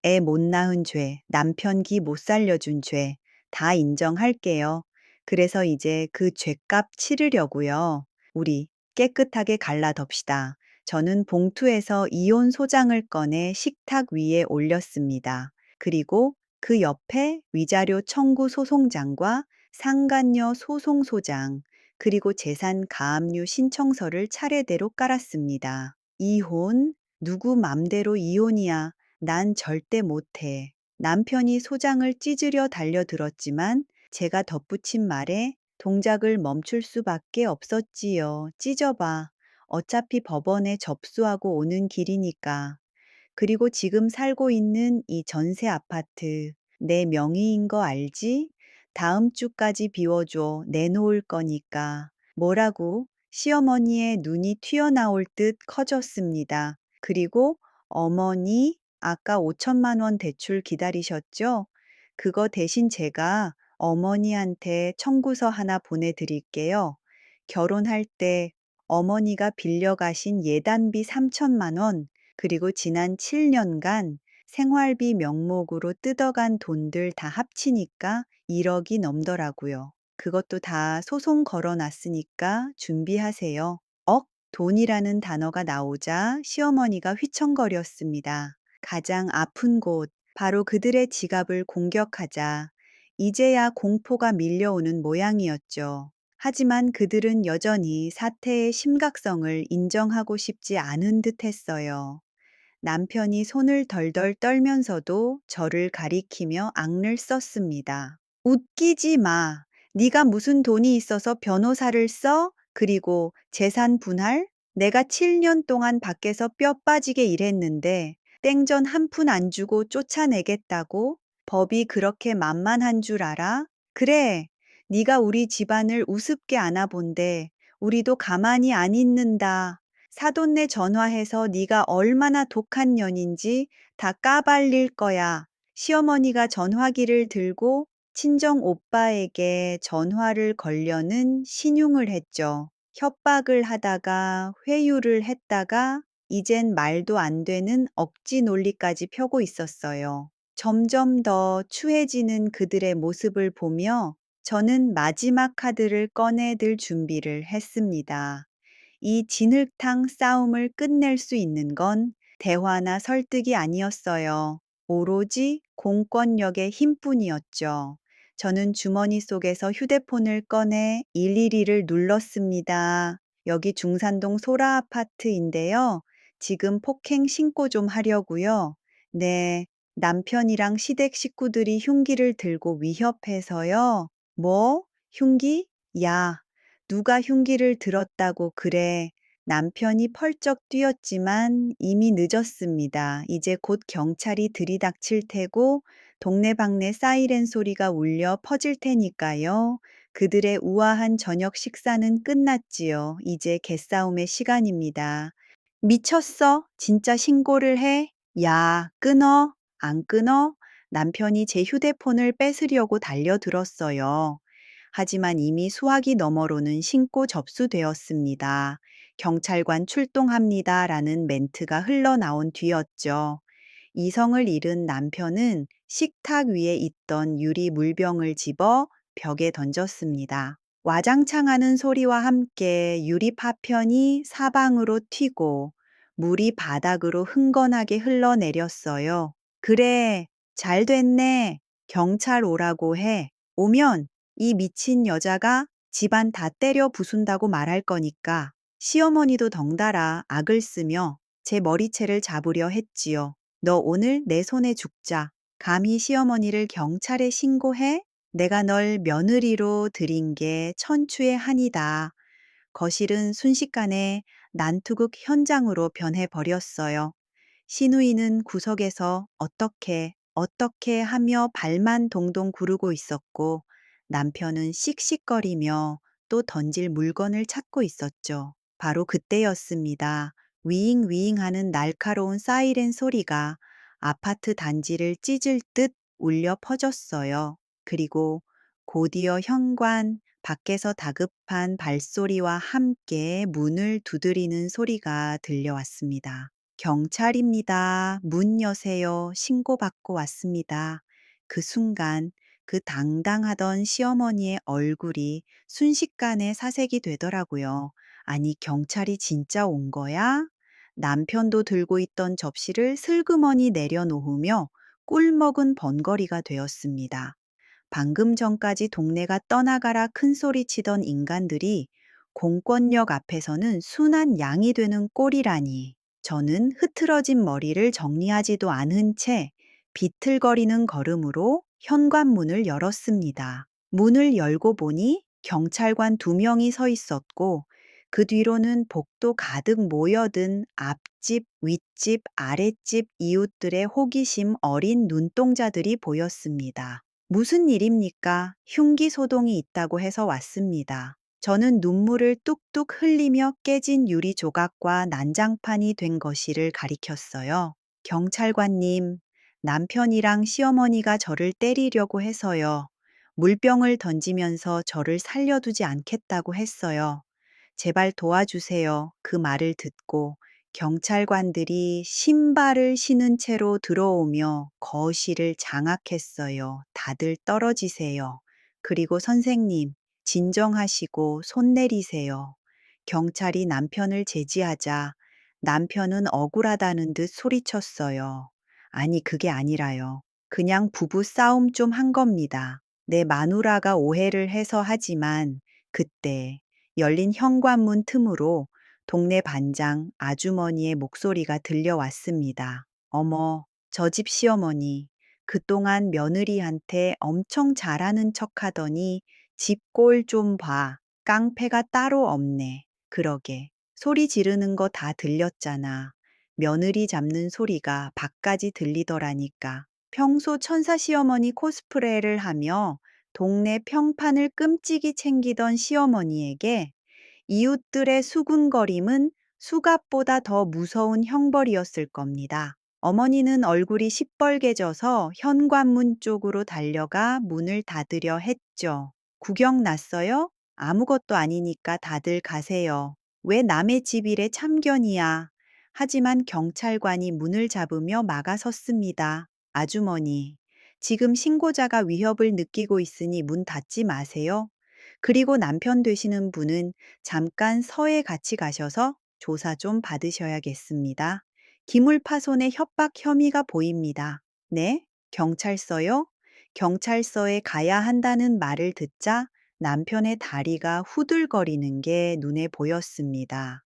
애 못 낳은 죄, 남편 기 못 살려준 죄, 다 인정할게요. 그래서 이제 그 죄값 치르려고요. 우리 깨끗하게 갈라덥시다. 저는 봉투에서 이혼 소장을 꺼내 식탁 위에 올렸습니다. 그리고 그 옆에 위자료 청구 소송장과 상간녀 소송소장, 그리고 재산 가압류 신청서를 차례대로 깔았습니다. 이혼? 누구 맘대로 이혼이야. 난 절대 못해. 남편이 소장을 찢으려 달려들었지만 제가 덧붙인 말에 동작을 멈출 수밖에 없었지요. 찢어봐. 어차피 법원에 접수하고 오는 길이니까. 그리고 지금 살고 있는 이 전세 아파트 내 명의인 거 알지? 다음 주까지 비워줘. 내놓을 거니까. 뭐라고? 시어머니의 눈이 튀어나올 듯 커졌습니다. 그리고 어머니, 아까 5천만 원 대출 기다리셨죠? 그거 대신 제가 어머니한테 청구서 하나 보내드릴게요. 결혼할 때 어머니가 빌려가신 예단비 3천만 원, 그리고 지난 7년간 생활비 명목으로 뜯어간 돈들 다 합치니까 1억이 넘더라고요. 그것도 다 소송 걸어 놨으니까 준비하세요. 돈이라는 단어가 나오자 시어머니가 휘청거렸습니다. 가장 아픈 곳, 바로 그들의 지갑을 공격하자 이제야 공포가 밀려오는 모양이었죠. 하지만 그들은 여전히 사태의 심각성을 인정하고 싶지 않은 듯 했어요. 남편이 손을 덜덜 떨면서도 저를 가리키며 악을 썼습니다. 웃기지 마. 네가 무슨 돈이 있어서 변호사를 써? 그리고 재산 분할? 내가 7년 동안 밖에서 뼈 빠지게 일했는데 땡전 한 푼 안 주고 쫓아내겠다고? 법이 그렇게 만만한 줄 알아? 그래. 네가 우리 집안을 우습게 안아본데 우리도 가만히 안 있는다. 사돈네 전화해서 네가 얼마나 독한 년인지 다 까발릴 거야. 시어머니가 전화기를 들고 친정 오빠에게 전화를 걸려는 신용을 했죠. 협박을 하다가 회유를 했다가 이젠 말도 안 되는 억지 논리까지 펴고 있었어요. 점점 더 추해지는 그들의 모습을 보며 저는 마지막 카드를 꺼내들 준비를 했습니다. 이 진흙탕 싸움을 끝낼 수 있는 건 대화나 설득이 아니었어요. 오로지 공권력의 힘뿐이었죠. 저는 주머니 속에서 휴대폰을 꺼내 112를 눌렀습니다. 여기 중산동 소라 아파트인데요. 지금 폭행 신고 좀 하려고요. 네, 남편이랑 시댁 식구들이 흉기를 들고 위협해서요. 뭐? 흉기? 야, 누가 흉기를 들었다고 그래. 남편이 펄쩍 뛰었지만 이미 늦었습니다. 이제 곧 경찰이 들이닥칠 테고 동네방네 사이렌 소리가 울려 퍼질 테니까요. 그들의 우아한 저녁 식사는 끝났지요. 이제 개싸움의 시간입니다. 미쳤어? 진짜 신고를 해? 야, 끊어? 안 끊어? 남편이 제 휴대폰을 뺏으려고 달려들었어요. 하지만 이미 수화기 너머로는 신고 접수되었습니다. 경찰관 출동합니다라는 멘트가 흘러나온 뒤였죠. 이성을 잃은 남편은 식탁 위에 있던 유리 물병을 집어 벽에 던졌습니다. 와장창하는 소리와 함께 유리 파편이 사방으로 튀고 물이 바닥으로 흥건하게 흘러내렸어요. 그래, 잘 됐네. 경찰 오라고 해. 오면 이 미친 여자가 집안 다 때려 부순다고 말할 거니까. 시어머니도 덩달아 악을 쓰며 제 머리채를 잡으려 했지요. 너 오늘 내 손에 죽자. 감히 시어머니를 경찰에 신고해? 내가 널 며느리로 들인 게 천추의 한이다. 거실은 순식간에 난투극 현장으로 변해버렸어요. 시누이는 구석에서 어떻게 하며 발만 동동 구르고 있었고 남편은 씩씩거리며 또 던질 물건을 찾고 있었죠. 바로 그때였습니다. 위잉위잉 하는 날카로운 사이렌 소리가 아파트 단지를 찢을 듯 울려 퍼졌어요. 그리고 곧이어 현관 밖에서 다급한 발소리와 함께 문을 두드리는 소리가 들려왔습니다. 경찰입니다. 문 여세요. 신고받고 왔습니다. 그 순간 그 당당하던 시어머니의 얼굴이 순식간에 사색이 되더라고요. 아니, 경찰이 진짜 온 거야? 남편도 들고 있던 접시를 슬그머니 내려놓으며 꿀먹은 번거리가 되었습니다. 방금 전까지 동네가 떠나가라 큰 소리 치던 인간들이 공권력 앞에서는 순한 양이 되는 꼴이라니. 저는 흐트러진 머리를 정리하지도 않은 채 비틀거리는 걸음으로 현관문을 열었습니다. 문을 열고 보니 경찰관 2명이 서 있었고 그 뒤로는 복도 가득 모여든 앞집, 윗집, 아랫집 이웃들의 호기심 어린 눈동자들이 보였습니다. 무슨 일입니까? 흉기 소동이 있다고 해서 왔습니다. 저는 눈물을 뚝뚝 흘리며 깨진 유리 조각과 난장판이 된 거실을 가리켰어요. 경찰관님, 남편이랑 시어머니가 저를 때리려고 해서요. 물병을 던지면서 저를 살려두지 않겠다고 했어요. 제발 도와주세요. 그 말을 듣고 경찰관들이 신발을 신은 채로 들어오며 거실을 장악했어요. 다들 떨어지세요. 그리고 선생님, 진정하시고 손 내리세요. 경찰이 남편을 제지하자 남편은 억울하다는 듯 소리쳤어요. 아니, 그게 아니라요. 그냥 부부 싸움 좀 한 겁니다. 내 마누라가 오해를 해서 하지만 그때 열린 현관문 틈으로 동네 반장 아주머니의 목소리가 들려왔습니다. 어머, 저 집 시어머니. 그동안 며느리한테 엄청 잘하는 척 하더니 집 꼴 좀 봐. 깡패가 따로 없네. 그러게. 소리 지르는 거 다 들렸잖아. 며느리 잡는 소리가 밖까지 들리더라니까. 평소 천사 시어머니 코스프레를 하며 동네 평판을 끔찍이 챙기던 시어머니에게 이웃들의 수군거림은 수갑보다 더 무서운 형벌이었을 겁니다. 어머니는 얼굴이 시뻘개져서 현관문 쪽으로 달려가 문을 닫으려 했죠. 구경 났어요? 아무것도 아니니까 다들 가세요. 왜 남의 집 일에 참견이야? 하지만 경찰관이 문을 잡으며 막아섰습니다. 아주머니, 지금 신고자가 위협을 느끼고 있으니 문 닫지 마세요. 그리고 남편 되시는 분은 잠깐 서에 같이 가셔서 조사 좀 받으셔야겠습니다. 기물파손의 협박 혐의가 보입니다. 네? 경찰서요? 경찰서에 가야 한다는 말을 듣자 남편의 다리가 후들거리는 게 눈에 보였습니다.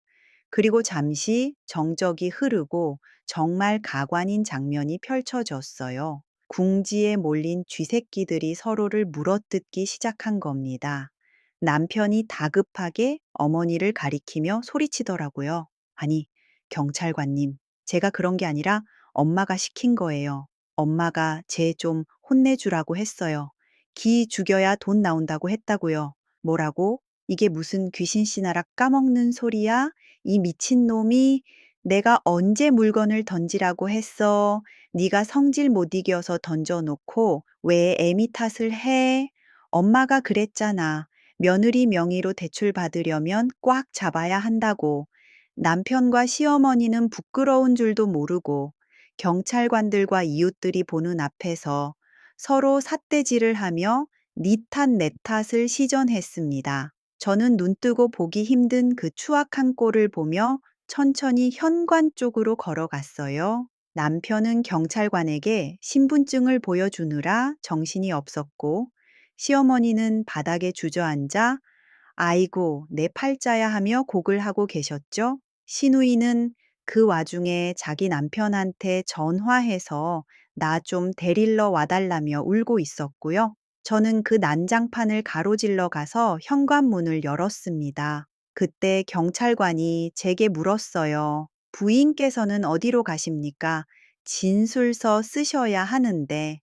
그리고 잠시 정적이 흐르고 정말 가관인 장면이 펼쳐졌어요. 궁지에 몰린 쥐새끼들이 서로를 물어뜯기 시작한 겁니다. 남편이 다급하게 어머니를 가리키며 소리치더라고요. 아니, 경찰관님, 제가 그런 게 아니라 엄마가 시킨 거예요. 엄마가 쟤 좀 혼내주라고 했어요. 기 죽여야 돈 나온다고 했다고요. 뭐라고? 이게 무슨 귀신 씨나락 까먹는 소리야? 이 미친놈이 내가 언제 물건을 던지라고 했어? 네가 성질 못 이겨서 던져놓고 왜 애미 탓을 해? 엄마가 그랬잖아. 며느리 명의로 대출 받으려면 꽉 잡아야 한다고. 남편과 시어머니는 부끄러운 줄도 모르고 경찰관들과 이웃들이 보는 앞에서 서로 삿대질을 하며 니 탓 내 탓을 시전했습니다. 저는 눈뜨고 보기 힘든 그 추악한 꼴을 보며 천천히 현관 쪽으로 걸어갔어요. 남편은 경찰관에게 신분증을 보여주느라 정신이 없었고, 시어머니는 바닥에 주저앉아 아이고, 내 팔자야 하며 곡을 하고 계셨죠. 시누이는 그 와중에 자기 남편한테 전화해서 나 좀 데리러 와달라며 울고 있었고요. 저는 그 난장판을 가로질러 가서 현관문을 열었습니다. 그때 경찰관이 제게 물었어요. 부인께서는 어디로 가십니까? 진술서 쓰셔야 하는데.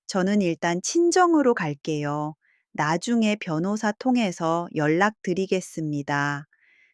저는 일단 친정으로 갈게요. 나중에 변호사 통해서 연락드리겠습니다.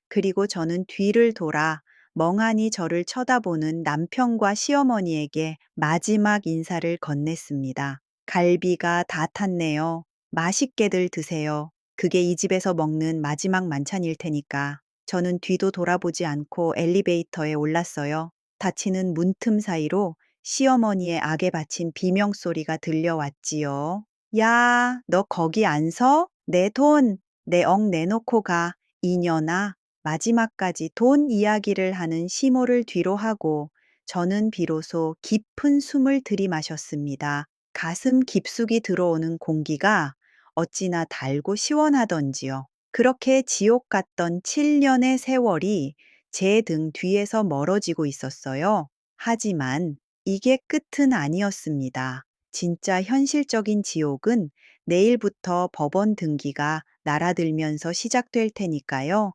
그리고 저는 뒤를 돌아 멍하니 저를 쳐다보는 남편과 시어머니에게 마지막 인사를 건넸습니다. 갈비가 다 탔네요. 맛있게들 드세요. 그게 이 집에서 먹는 마지막 만찬일 테니까. 저는 뒤도 돌아보지 않고 엘리베이터에 올랐어요. 닫히는 문틈 사이로 시어머니의 악에 바친 비명소리가 들려왔지요. 야, 너 거기 안 서? 내 돈, 내 억 내놓고 가. 이년아. 마지막까지 돈 이야기를 하는 시모를 뒤로 하고 저는 비로소 깊은 숨을 들이마셨습니다. 가슴 깊숙이 들어오는 공기가 어찌나 달고 시원하던지요. 그렇게 지옥 같던 7년의 세월이 제 등 뒤에서 멀어지고 있었어요. 하지만 이게 끝은 아니었습니다. 진짜 현실적인 지옥은 내일부터 법원 등기가 날아들면서 시작될 테니까요.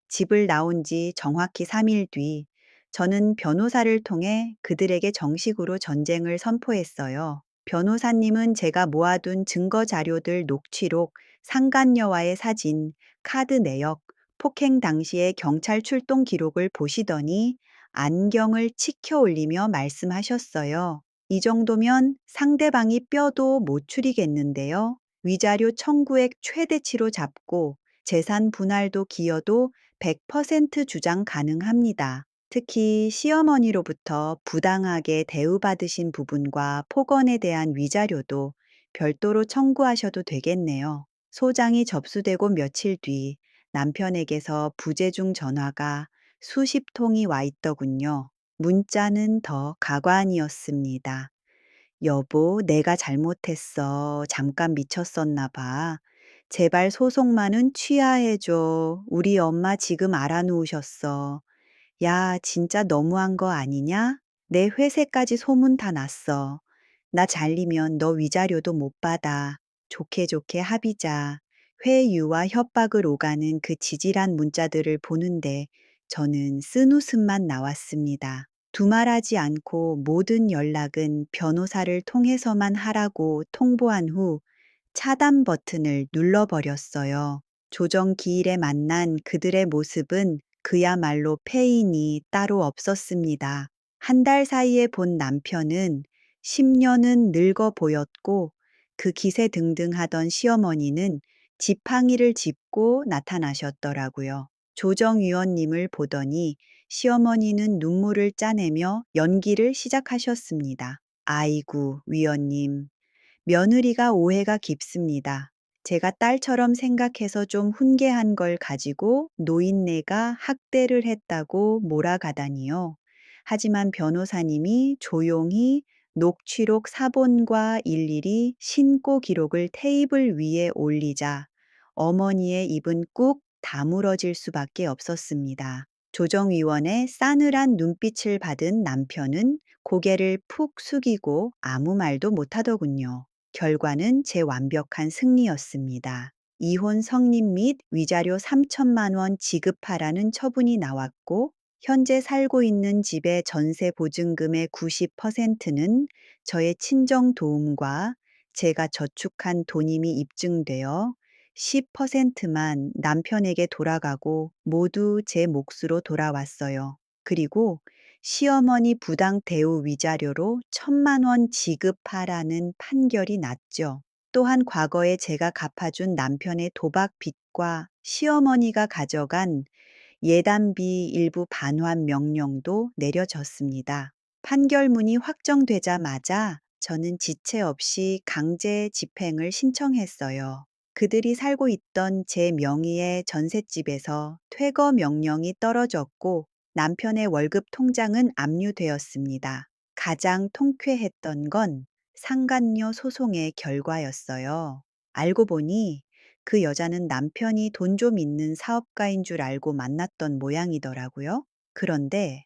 집을 나온 지 정확히 3일 뒤, 저는 변호사를 통해 그들에게 정식으로 전쟁을 선포했어요. 변호사님은 제가 모아둔 증거 자료들 녹취록, 상간녀와의 사진, 카드 내역, 폭행 당시의 경찰 출동 기록을 보시더니 안경을 치켜 올리며 말씀하셨어요. 이 정도면 상대방이 뼈도 못 추리겠는데요. 위자료 청구액 최대치로 잡고 재산 분할도 기여도 100% 주장 가능합니다. 특히 시어머니로부터 부당하게 대우받으신 부분과 폭언에 대한 위자료도 별도로 청구하셔도 되겠네요. 소장이 접수되고 며칠 뒤 남편에게서 부재중 전화가 수십 통이 와 있더군요. 문자는 더 가관이었습니다. 여보, 내가 잘못했어. 잠깐 미쳤었나 봐. 제발 소송만은 취하해줘. 우리 엄마 지금 알아놓으셨어. 야, 진짜 너무한 거 아니냐? 내 회사까지 소문 다 났어. 나 잘리면 너 위자료도 못 받아. 좋게 좋게 합의자. 회유와 협박을 오가는 그 지질한 문자들을 보는데 저는 쓴웃음만 나왔습니다. 두말하지 않고 모든 연락은 변호사를 통해서만 하라고 통보한 후 차단 버튼을 눌러버렸어요. 조정 기일에 만난 그들의 모습은 그야말로 패인이 따로 없었습니다. 한 달 사이에 본 남편은 10년은 늙어 보였고 그 기세등등하던 시어머니는 지팡이를 짚고 나타나셨더라고요. 조정위원님을 보더니 시어머니는 눈물을 짜내며 연기를 시작하셨습니다. 아이고, 위원님. 며느리가 오해가 깊습니다. 제가 딸처럼 생각해서 좀 훈계한 걸 가지고 노인네가 학대를 했다고 몰아가다니요. 하지만 변호사님이 조용히 녹취록 사본과 일일이 신고 기록을 테이블 위에 올리자 어머니의 입은 꾹 다물어질 수밖에 없었습니다. 조정위원의 싸늘한 눈빛을 받은 남편은 고개를 푹 숙이고 아무 말도 못하더군요. 결과는 제 완벽한 승리였습니다. 이혼 성립 및 위자료 3천만 원 지급하라는 처분이 나왔고 현재 살고 있는 집의 전세 보증금의 90%는 저의 친정 도움과 제가 저축한 돈임이 입증되어 10%만 남편에게 돌아가고 모두 제 몫으로 돌아왔어요. 그리고 시어머니 부당 대우 위자료로 1,000만 원 지급하라는 판결이 났죠. 또한 과거에 제가 갚아준 남편의 도박 빚과 시어머니가 가져간 예단비 일부 반환 명령도 내려졌습니다. 판결문이 확정되자마자 저는 지체 없이 강제 집행을 신청했어요. 그들이 살고 있던 제 명의의 전셋집에서 퇴거 명령이 떨어졌고 남편의 월급 통장은 압류되었습니다. 가장 통쾌했던 건 상간녀 소송의 결과였어요. 알고 보니 그 여자는 남편이 돈 좀 있는 사업가인 줄 알고 만났던 모양이더라고요. 그런데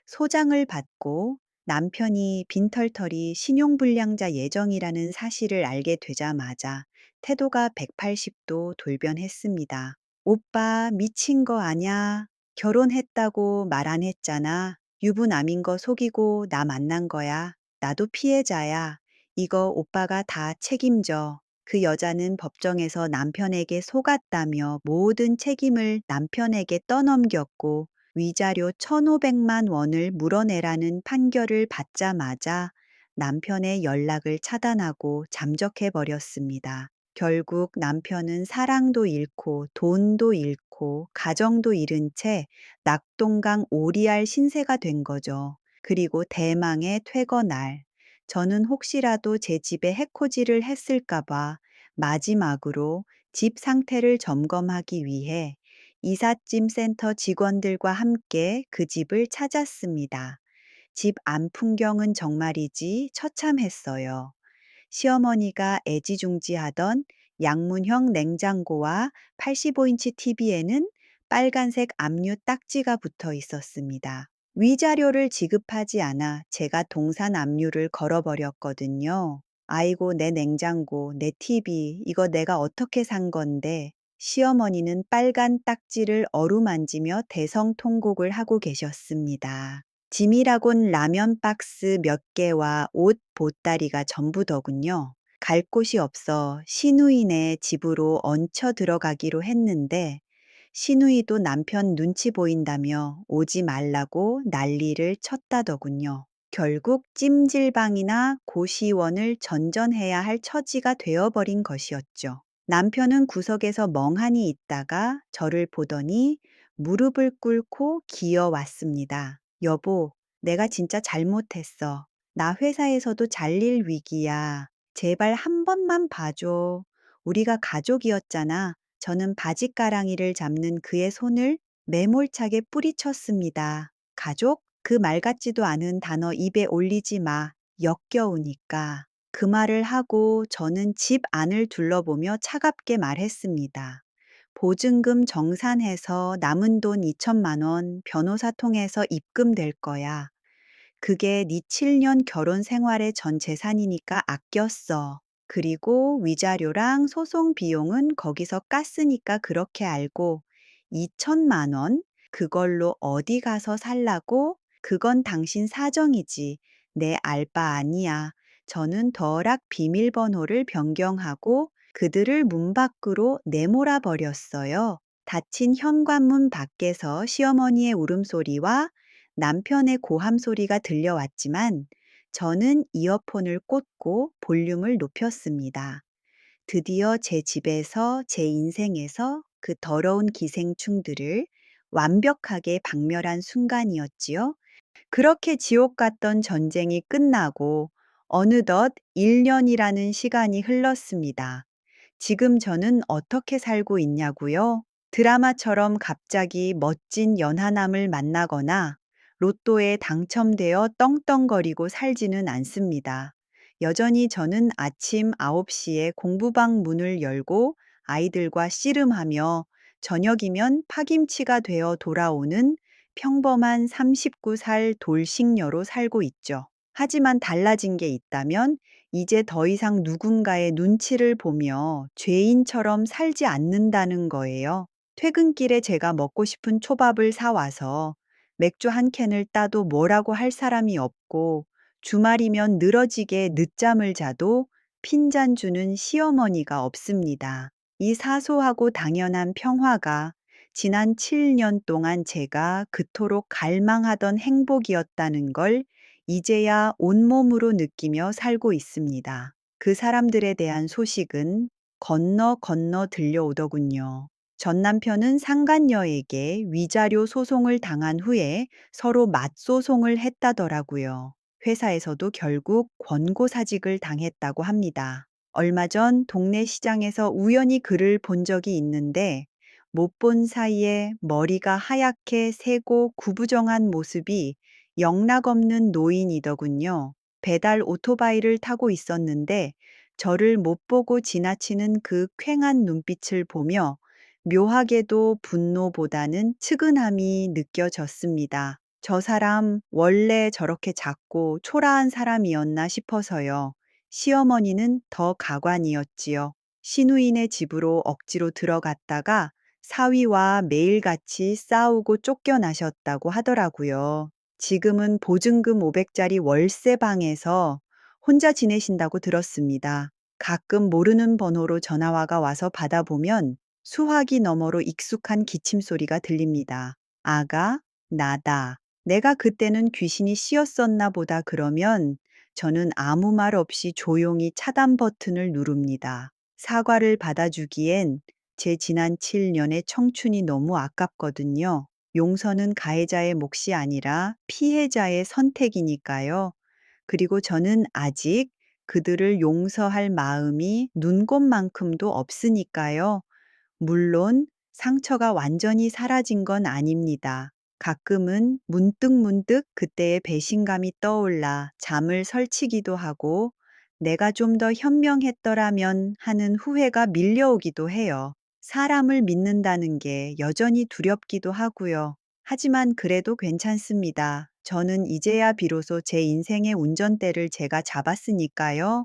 소장을 받고 남편이 빈털터리 신용불량자 예정이라는 사실을 알게 되자마자 태도가 180도 돌변했습니다. 오빠 미친 거 아냐? 결혼했다고 말 안 했잖아. 유부남인 거 속이고 나 만난 거야. 나도 피해자야. 이거 오빠가 다 책임져. 그 여자는 법정에서 남편에게 속았다며 모든 책임을 남편에게 떠넘겼고 위자료 1,500만 원을 물어내라는 판결을 받자마자 남편의 연락을 차단하고 잠적해 버렸습니다. 결국 남편은 사랑도 잃고 돈도 잃고 가정도 잃은 채 낙동강 오리알 신세가 된 거죠. 그리고 대망의 퇴거 날. 저는 혹시라도 제 집에 해코지를 했을까 봐 마지막으로 집 상태를 점검하기 위해 이삿짐 센터 직원들과 함께 그 집을 찾았습니다. 집 안 풍경은 정말이지 처참했어요. 시어머니가 애지중지하던 양문형 냉장고와 85인치 TV에는 빨간색 압류 딱지가 붙어 있었습니다. 위자료를 지급하지 않아 제가 동산 압류를 걸어버렸거든요. 아이고, 내 냉장고, 내 TV, 이거 내가 어떻게 산 건데. 시어머니는 빨간 딱지를 어루만지며 대성통곡을 하고 계셨습니다. 짐이라곤 라면 박스 몇 개와 옷 보따리가 전부더군요. 갈 곳이 없어 시누이네 집으로 얹혀 들어가기로 했는데 시누이도 남편 눈치 보인다며 오지 말라고 난리를 쳤다더군요. 결국 찜질방이나 고시원을 전전해야 할 처지가 되어버린 것이었죠. 남편은 구석에서 멍하니 있다가 저를 보더니 무릎을 꿇고 기어왔습니다. 여보, 내가 진짜 잘못했어. 나 회사에서도 잘릴 위기야. 제발 한 번만 봐줘. 우리가 가족이었잖아. 저는 바짓가랑이를 잡는 그의 손을 매몰차게 뿌리쳤습니다. 가족? 그 말 같지도 않은 단어 입에 올리지 마. 역겨우니까. 그 말을 하고 저는 집 안을 둘러보며 차갑게 말했습니다. 보증금 정산해서 남은 돈 2천만 원 변호사 통해서 입금될 거야. 그게 네 7년 결혼 생활의 전 재산이니까 아껴 써. 그리고 위자료랑 소송 비용은 거기서 깠으니까 그렇게 알고 2천만 원? 그걸로 어디 가서 살라고? 그건 당신 사정이지. 내 알 바 아니야. 저는 더락 비밀번호를 변경하고 그들을 문 밖으로 내몰아 버렸어요. 닫힌 현관문 밖에서 시어머니의 울음소리와 남편의 고함 소리가 들려왔지만 저는 이어폰을 꽂고 볼륨을 높였습니다. 드디어 제 집에서 제 인생에서 그 더러운 기생충들을 완벽하게 박멸한 순간이었지요. 그렇게 지옥 같던 전쟁이 끝나고 어느덧 1년이라는 시간이 흘렀습니다. 지금 저는 어떻게 살고 있냐고요? 드라마처럼 갑자기 멋진 연하남을 만나거나 로또에 당첨되어 떵떵거리고 살지는 않습니다. 여전히 저는 아침 9시에 공부방 문을 열고 아이들과 씨름하며 저녁이면 파김치가 되어 돌아오는 평범한 39살 돌싱녀로 살고 있죠. 하지만 달라진 게 있다면 이제 더 이상 누군가의 눈치를 보며 죄인처럼 살지 않는다는 거예요. 퇴근길에 제가 먹고 싶은 초밥을 사와서 맥주 한 캔을 따도 뭐라고 할 사람이 없고 주말이면 늘어지게 늦잠을 자도 핀잔 주는 시어머니가 없습니다. 이 사소하고 당연한 평화가 지난 7년 동안 제가 그토록 갈망하던 행복이었다는 걸 이제야 온몸으로 느끼며 살고 있습니다. 그 사람들에 대한 소식은 건너 건너 들려오더군요. 전 남편은 상간녀에게 위자료 소송을 당한 후에 서로 맞소송을 했다더라고요. 회사에서도 결국 권고사직을 당했다고 합니다. 얼마 전 동네 시장에서 우연히 그를 본 적이 있는데 못 본 사이에 머리가 하얗게 새고 구부정한 모습이 영락없는 노인이더군요. 배달 오토바이를 타고 있었는데 저를 못 보고 지나치는 그 퀭한 눈빛을 보며 묘하게도 분노보다는 측은함이 느껴졌습니다. 저 사람 원래 저렇게 작고 초라한 사람이었나 싶어서요. 시어머니는 더 가관이었지요. 시누이네 집으로 억지로 들어갔다가 사위와 매일같이 싸우고 쫓겨나셨다고 하더라고요. 지금은 보증금 500짜리 월세방에서 혼자 지내신다고 들었습니다. 가끔 모르는 번호로 전화가 와서 받아보면 수화기 너머로 익숙한 기침 소리가 들립니다. 아가, 나다. 내가 그때는 귀신이 씌었었나 보다 그러면 저는 아무 말 없이 조용히 차단 버튼을 누릅니다. 사과를 받아주기엔 제 지난 7년의 청춘이 너무 아깝거든요. 용서는 가해자의 몫이 아니라 피해자의 선택이니까요. 그리고 저는 아직 그들을 용서할 마음이 눈곱만큼도 없으니까요. 물론 상처가 완전히 사라진 건 아닙니다. 가끔은 문득문득 그때의 배신감이 떠올라 잠을 설치기도 하고 내가 좀 더 현명했더라면 하는 후회가 밀려오기도 해요. 사람을 믿는다는 게 여전히 두렵기도 하고요. 하지만 그래도 괜찮습니다. 저는 이제야 비로소 제 인생의 운전대를 제가 잡았으니까요.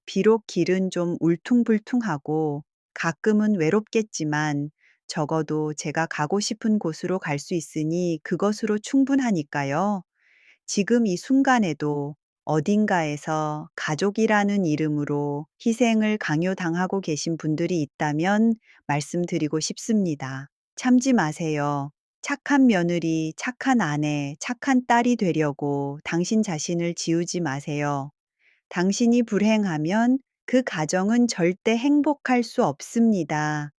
비록 길은 좀 울퉁불퉁하고 가끔은 외롭겠지만 적어도 제가 가고 싶은 곳으로 갈 수 있으니 그것으로 충분하니까요. 지금 이 순간에도 어딘가에서 가족이라는 이름으로 희생을 강요당하고 계신 분들이 있다면 말씀드리고 싶습니다. 참지 마세요. 착한 며느리, 착한 아내, 착한 딸이 되려고 당신 자신을 지우지 마세요. 당신이 불행하면 그 가정은 절대 행복할 수 없습니다.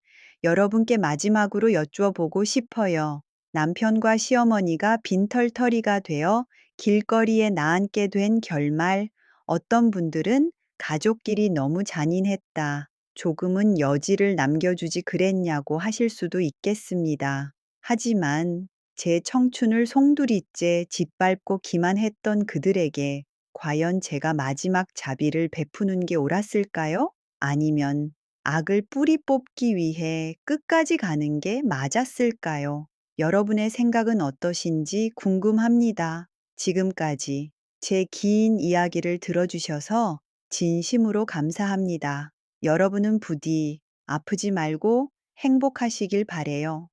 여러분께 마지막으로 여쭈어 보고 싶어요. 남편과 시어머니가 빈털터리가 되어 길거리에 나앉게 된 결말, 어떤 분들은 가족끼리 너무 잔인했다. 조금은 여지를 남겨주지 그랬냐고 하실 수도 있겠습니다. 하지만 제 청춘을 송두리째 짓밟고 기만했던 그들에게 과연 제가 마지막 자비를 베푸는 게 옳았을까요? 아니면 악을 뿌리 뽑기 위해 끝까지 가는 게 맞았을까요? 여러분의 생각은 어떠신지 궁금합니다. 지금까지 제 긴 이야기를 들어주셔서 진심으로 감사합니다. 여러분은 부디 아프지 말고 행복하시길 바래요.